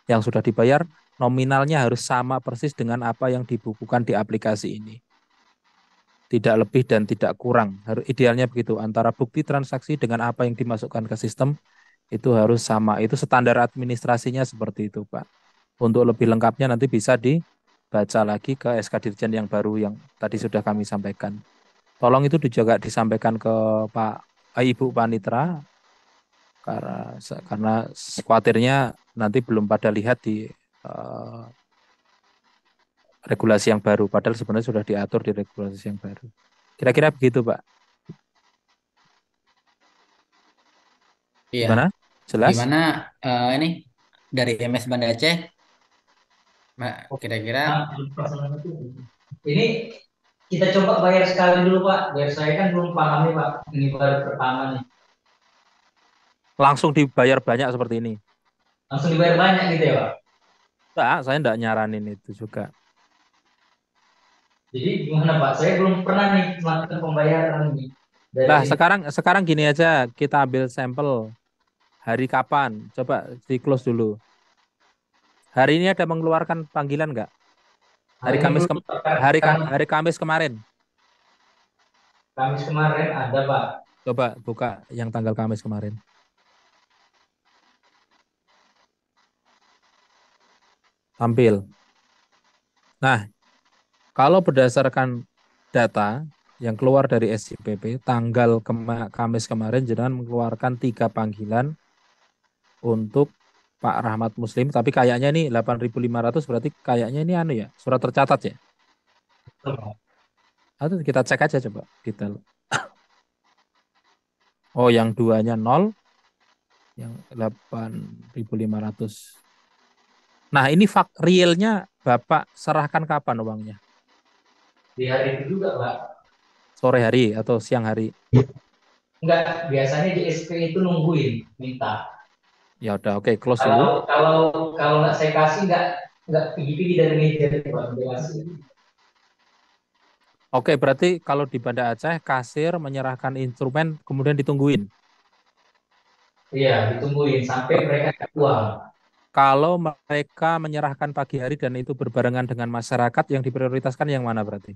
Speaker 1: yang sudah dibayar, nominalnya harus sama persis dengan apa yang dibukukan di aplikasi ini. Tidak lebih dan tidak kurang. Idealnya begitu, antara bukti transaksi dengan apa yang dimasukkan ke sistem itu harus sama. Itu standar administrasinya seperti itu, Pak. Untuk lebih lengkapnya nanti bisa dibaca lagi ke SK Dirjen yang baru yang tadi sudah kami sampaikan. Tolong itu juga disampaikan ke Ibu Panitra karena khawatirnya nanti belum pada lihat di eh, regulasi yang baru. Padahal sebenarnya sudah diatur di regulasi yang baru. Kira-kira begitu, Pak.
Speaker 4: Iya.
Speaker 1: Gimana? Jelas?
Speaker 4: Gimana ini dari MS Banda Aceh, Mbak, kira-kira
Speaker 2: Nah, ini kita coba bayar sekali dulu Pak, biar saya kan belum paham nih Pak, ini baru pertama nih.
Speaker 1: Langsung dibayar banyak seperti ini.
Speaker 2: Langsung dibayar banyak gitu ya Pak.
Speaker 1: Enggak, saya enggak nyaranin itu juga.
Speaker 2: Jadi gimana Pak? Saya belum pernah nih melakukan pembayaran nih dari
Speaker 1: Nah,
Speaker 2: sini.
Speaker 1: sekarang gini aja, kita ambil sampel hari kapan. Coba di close dulu. Hari ini ada mengeluarkan panggilan enggak?
Speaker 2: Hari ini belum karena
Speaker 1: Hari Kamis kemarin.
Speaker 2: Kamis kemarin ada Pak.
Speaker 1: Coba buka yang tanggal Kamis kemarin. Tampil. Nah, kalau berdasarkan data yang keluar dari SJPP, tanggal Kamis kemarin jangan mengeluarkan 3 panggilan untuk Pak Rahmat Muslim, tapi kayaknya ini 8.500 berarti kayaknya ini anu ya, surat tercatat ya. Atau kita cek aja coba detail. Oh, yang duanya 0, yang 8.500. Nah, ini realnya Bapak serahkan kapan uangnya?
Speaker 2: Di hari itu juga Pak.
Speaker 1: Sore hari atau siang hari?
Speaker 2: Enggak, biasanya di SP itu nungguin minta.
Speaker 1: Ya udah, oke, close dulu.
Speaker 2: Kalau nggak saya kasih nggak pergi-pergi dari meja Pak. Dia kasih.
Speaker 1: Oke, berarti kalau di Banda Aceh kasir menyerahkan instrumen kemudian ditungguin.
Speaker 2: Iya, ditungguin sampai
Speaker 1: Per-
Speaker 2: mereka dapat uang.
Speaker 1: Kalau mereka menyerahkan pagi hari dan itu berbarengan dengan masyarakat yang diprioritaskan yang mana berarti?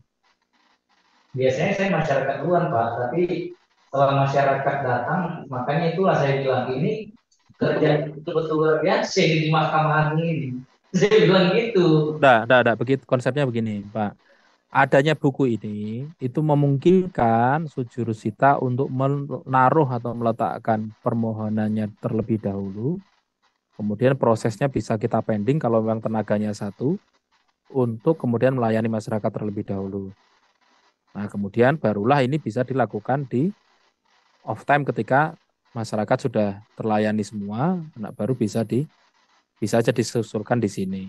Speaker 2: Biasanya saya masyarakat luar Pak, tapi setelah masyarakat datang, makanya itulah saya bilang ini kerja betul-betul luar biasa di Mahkamah Agung ini. Saya bilang gitu.
Speaker 1: Dah, begitu konsepnya begini, Pak. Adanya buku ini itu memungkinkan sujurusita untuk menaruh atau meletakkan permohonannya terlebih dahulu. Kemudian prosesnya bisa kita pending kalau memang tenaganya satu untuk kemudian melayani masyarakat terlebih dahulu. Nah, kemudian barulah ini bisa dilakukan di off time ketika masyarakat sudah terlayani semua, nah baru bisa aja disusulkan di sini.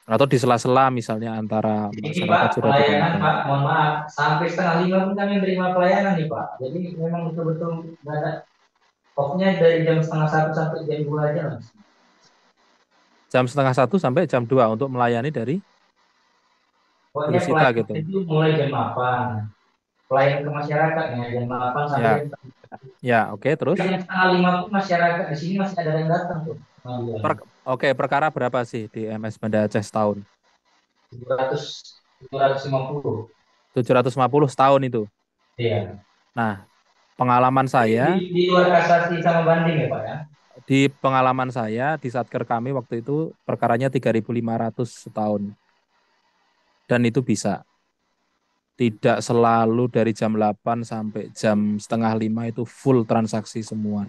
Speaker 1: Atau di sela-sela misalnya antara
Speaker 2: Ini Pak,
Speaker 1: masyarakat sudah
Speaker 2: pelayanan
Speaker 1: digunakan.
Speaker 2: Pak, mohon maaf, sampai setengah lima pun kami menerima pelayanan nih Pak. Jadi memang betul-betul nggak ada off-nya dari jam setengah satu sampai jam 2 aja Mas.
Speaker 1: Jam setengah satu sampai jam 2 untuk melayani dari
Speaker 2: Pokoknya
Speaker 1: Gelusita
Speaker 2: pelayanan
Speaker 1: gitu.
Speaker 2: itu mulai jam 8. Pelayanan ke masyarakatnya jam 8 sampai
Speaker 1: Ya,
Speaker 2: jam
Speaker 1: ya, oke. Terus
Speaker 2: jam setengah 5 pun masyarakat di sini masih ada yang datang tuh.
Speaker 1: oke, perkara berapa sih di MS Banda Aceh setahun?
Speaker 2: 750.
Speaker 1: 750 setahun itu.
Speaker 2: Iya.
Speaker 1: Nah, pengalaman
Speaker 2: Jadi
Speaker 1: saya
Speaker 2: di luar kasasi sama banding ya Pak ya.
Speaker 1: di Satker kami waktu itu perkaranya 3.500 setahun. Dan itu bisa. Tidak selalu dari jam 8 sampai jam setengah 5 itu full transaksi semua.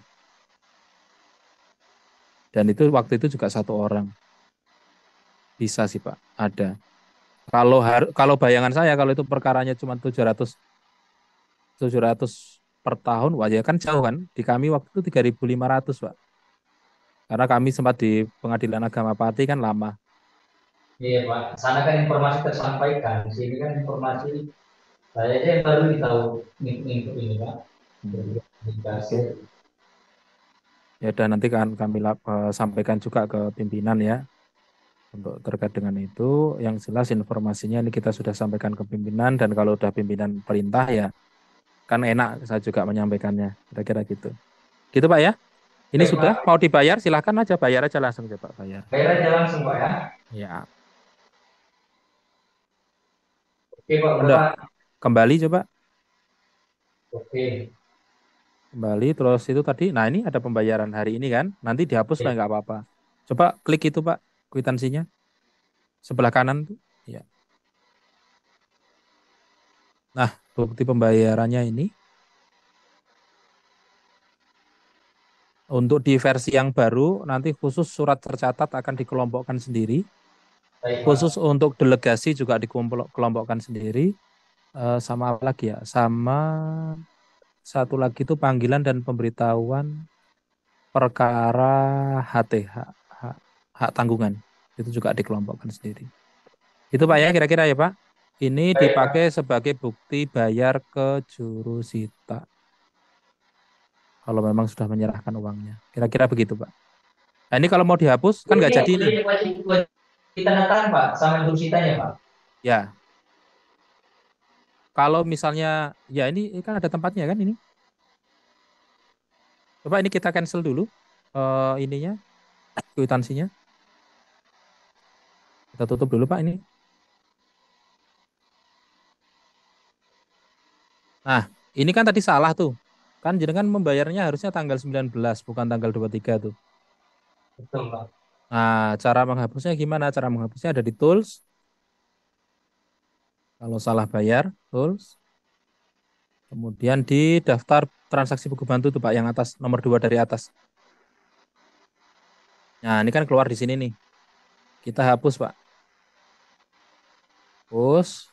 Speaker 1: Dan itu waktu itu juga satu orang. Bisa sih Pak, ada. Kalau bayangan saya kalau itu perkaranya cuma 700 per tahun, wah ya kan jauh kan. Di kami waktu itu 3.500 Pak. Karena kami sempat di Pengadilan Agama Pati kan lama.
Speaker 2: Iya Pak. Sana kan informasi tersampaikan. Di sini kan informasi saya aja yang baru tahu ini Pak.
Speaker 1: Oke. Ya dan nanti kan kami sampaikan juga ke pimpinan ya untuk terkait dengan itu. Yang jelas informasinya ini kita sudah sampaikan ke pimpinan dan kalau udah pimpinan perintah ya kan enak saya juga menyampaikannya. Kira-kira gitu. Gitu Pak ya. Ini
Speaker 2: Baik
Speaker 1: sudah
Speaker 2: Pak.
Speaker 1: mau dibayar silahkan aja bayar aja langsung coba bayar.
Speaker 2: Bayar aja langsung Pak ya.
Speaker 1: Ya.
Speaker 2: Oke Pak,
Speaker 1: Udah
Speaker 2: berapa?
Speaker 1: kembali coba
Speaker 2: Oke.
Speaker 1: kembali terus itu tadi. Nah ini ada pembayaran hari ini kan. Nanti dihapus lah nggak apa-apa. Coba klik itu Pak kwitansinya sebelah kanan tuh. Ya. Nah bukti pembayarannya ini untuk di versi yang baru nanti khusus surat tercatat akan dikelompokkan sendiri.
Speaker 2: Baik
Speaker 1: Khusus
Speaker 2: Pak.
Speaker 1: untuk delegasi juga dikelompokkan sendiri. Sama apa lagi ya? Sama satu lagi itu panggilan dan pemberitahuan perkara HTH, hak tanggungan. Itu juga dikelompokkan sendiri. Itu Pak ya kira-kira ya Pak. Ini
Speaker 2: Baik Pak.
Speaker 1: dipakai sebagai bukti bayar ke jurusita. Kalau memang sudah menyerahkan uangnya. Kira-kira begitu Pak. Nah ini kalau mau dihapus kan nggak jadi nih.
Speaker 2: Ini wajib tanda tangan Pak sama jurusitanya Pak.
Speaker 1: Ya, kalau misalnya ya ini kan ada tempatnya kan ini. Coba ini kita cancel dulu ininya, kwitansinya. Kita tutup dulu Pak ini. Nah, ini kan tadi salah tuh. Kan jenengan membayarnya harusnya tanggal 19 bukan tanggal 23 tuh.
Speaker 2: Betul Pak.
Speaker 1: Nah, cara menghapusnya gimana? Cara menghapusnya ada di tools. Kalau salah bayar, tools. Kemudian di daftar transaksi buku bantu tuh Pak yang atas nomor 2 dari atas. Nah, ini kan keluar di sini nih. Kita hapus Pak. Hapus.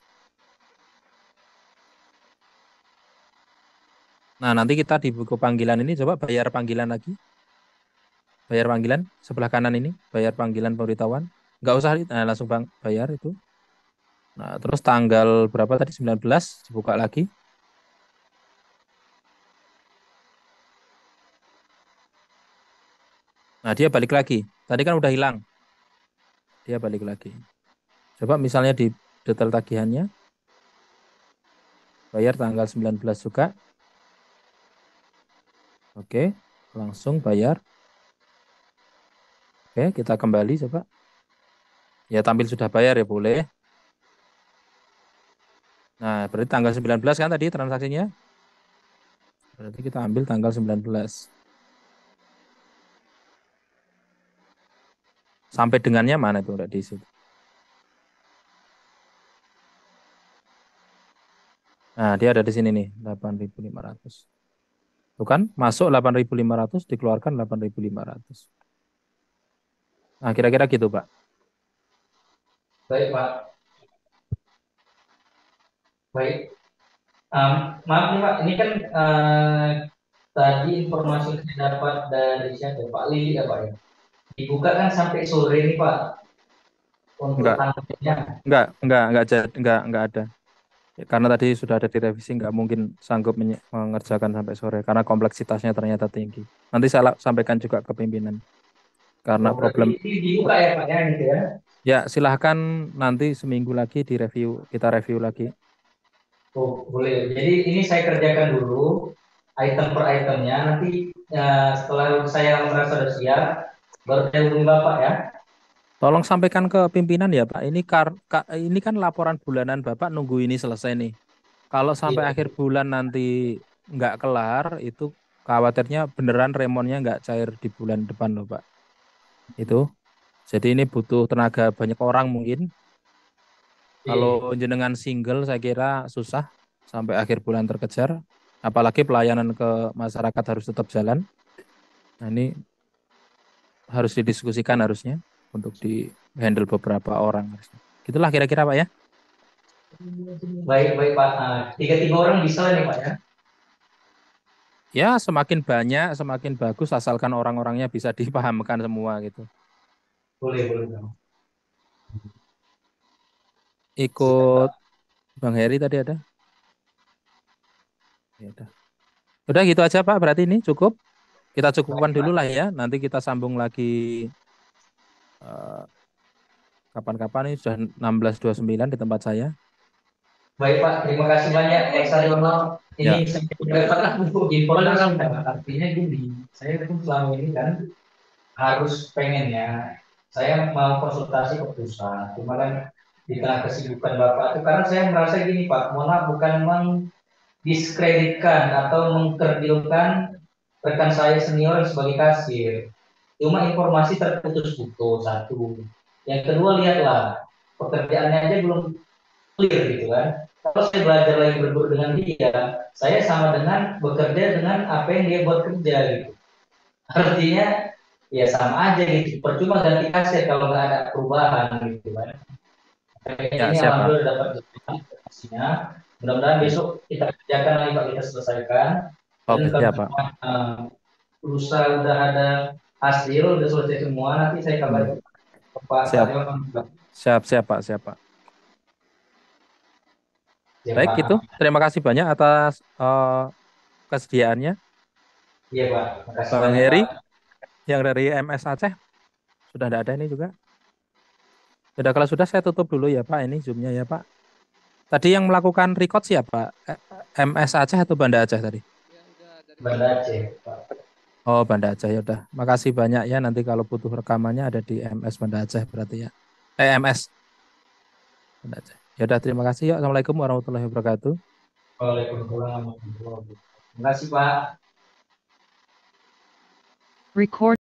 Speaker 1: Nah, nanti kita di buku panggilan ini coba bayar panggilan lagi. Bayar panggilan sebelah kanan ini, bayar panggilan pemberitahuan. Nggak usah langsung bayar itu. Nah, terus tanggal berapa tadi? 19 dibuka lagi. Nah, dia balik lagi. Tadi kan udah hilang. Dia balik lagi. Coba misalnya di detail tagihannya. Bayar tanggal 19 juga. Oke, langsung bayar. Oke, kita kembali coba. Ya, tampil sudah bayar ya boleh. Nah, berarti tanggal 19 kan tadi transaksinya. Berarti kita ambil tanggal 19. Sampai dengannya mana itu udah di situ. Nah, dia ada di sini nih, 8.500. Tuh kan, masuk 8.500, dikeluarkan 8.500. Nah, kira-kira gitu, Pak.
Speaker 2: Baik Pak. Baik. Maaf nih Pak, ini kan tadi informasi yang saya dapat dari siapa Pak Lili ya Pak ya. Dibuka kan sampai sore nih Pak. untuk
Speaker 1: Enggak,
Speaker 2: tanggalnya.
Speaker 1: enggak ada. Ya, karena tadi sudah ada direvisi, nggak mungkin sanggup mengerjakan sampai sore karena kompleksitasnya ternyata tinggi. Nanti saya sampaikan juga ke pimpinan karena
Speaker 2: Oh, berarti
Speaker 1: problem.
Speaker 2: ini dibuka ya Pak ya gitu ya.
Speaker 1: Ya, silahkan nanti seminggu lagi direview, kita review lagi.
Speaker 2: Oh, boleh. Jadi ini saya kerjakan dulu item per itemnya. Nanti setelah saya merasa sudah siap, baru saya hubungi Bapak ya.
Speaker 1: Tolong sampaikan ke pimpinan ya Pak. Ini kan laporan bulanan Bapak nunggu ini selesai nih. Kalau sampai
Speaker 2: Iya.
Speaker 1: akhir bulan nanti nggak kelar, itu khawatirnya beneran remonnya nggak cair di bulan depan loh Pak. Itu. Jadi ini butuh tenaga banyak orang mungkin.
Speaker 2: Iya.
Speaker 1: Kalau jenengan single saya kira susah sampai akhir bulan terkejar. Apalagi pelayanan ke masyarakat harus tetap jalan. Nah ini harus didiskusikan harusnya untuk di handle beberapa orang. Gitulah kira-kira Pak ya.
Speaker 2: Baik, baik Pak. Tiga-tiga orang bisa lah nih Pak ya.
Speaker 1: Ya semakin banyak semakin bagus asalkan orang-orangnya bisa dipahamkan semua gitu.
Speaker 2: Boleh, boleh Bang. Siap
Speaker 1: Ikut
Speaker 2: Pak.
Speaker 1: Bang Heri tadi ada. Ya udah. Udah gitu aja Pak, berarti ini cukup. Kita
Speaker 2: Baik
Speaker 1: cukupkan dulu
Speaker 2: Pak.
Speaker 1: lah ya. Nanti kita sambung lagi eh, kapan-kapan ini sudah 16.29 di tempat saya.
Speaker 2: Baik Pak, terima kasih banyak Pak Saryono. Ini
Speaker 1: Ya,
Speaker 2: saya mendapatkan informasi. Artinya gini, saya kan selama ini kan harus pengennya saya mau konsultasi ke perusahaan, cuma kan di tengah kesibukan Bapak itu karena saya merasa gini Pak, mohon maaf bukan mendiskreditkan atau mengkerdilkan rekan saya senior sebagai kasir. Cuma informasi terputus-putus satu. Yang kedua lihatlah pekerjaannya aja belum clear gitu kan. Kalau saya belajar lagi berburu dengan dia, saya sama dengan bekerja dengan apa yang dia buat kerja gitu. Artinya ya sama aja gitu. Percuma ganti kasir kalau nggak ada perubahan gitu kan.
Speaker 1: ya
Speaker 2: Ini
Speaker 1: siapa?
Speaker 2: alhamdulillah dapat informasinya. Mudah-mudahan
Speaker 1: Ya.
Speaker 2: besok kita kerjakan lagi Pak, kita selesaikan. Dan
Speaker 1: Oke,
Speaker 2: kalau
Speaker 1: siapa?
Speaker 2: berusaha udah ada hasil, udah selesai semua, nanti saya kabarin ke Pak
Speaker 1: Siap,
Speaker 2: Saryo.
Speaker 1: siapa? Siapa?
Speaker 2: Ya
Speaker 1: Baik, itu.
Speaker 2: Pak.
Speaker 1: Terima kasih banyak atas kesediaannya,
Speaker 2: Iya Pak. Makasih
Speaker 1: Bang
Speaker 2: banyak Pak.
Speaker 1: Heri, yang dari MS Aceh. Sudah tidak ada ini juga. Sudah kalau sudah saya tutup dulu ya Pak, ini Zoom-nya ya Pak. Tadi yang melakukan record siapa? MS Aceh atau Banda Aceh tadi?
Speaker 2: Banda Aceh Pak.
Speaker 1: Oh, Banda Aceh ya udah. Makasih banyak ya. Nanti kalau butuh rekamannya ada di MS Banda Aceh berarti ya. MS Banda Aceh. Ya udah, terima kasih ya. Assalamualaikum warahmatullahi wabarakatuh.
Speaker 2: Waalaikumsalam warahmatullahi wabarakatuh. Terima kasih Pak.
Speaker 6: Record.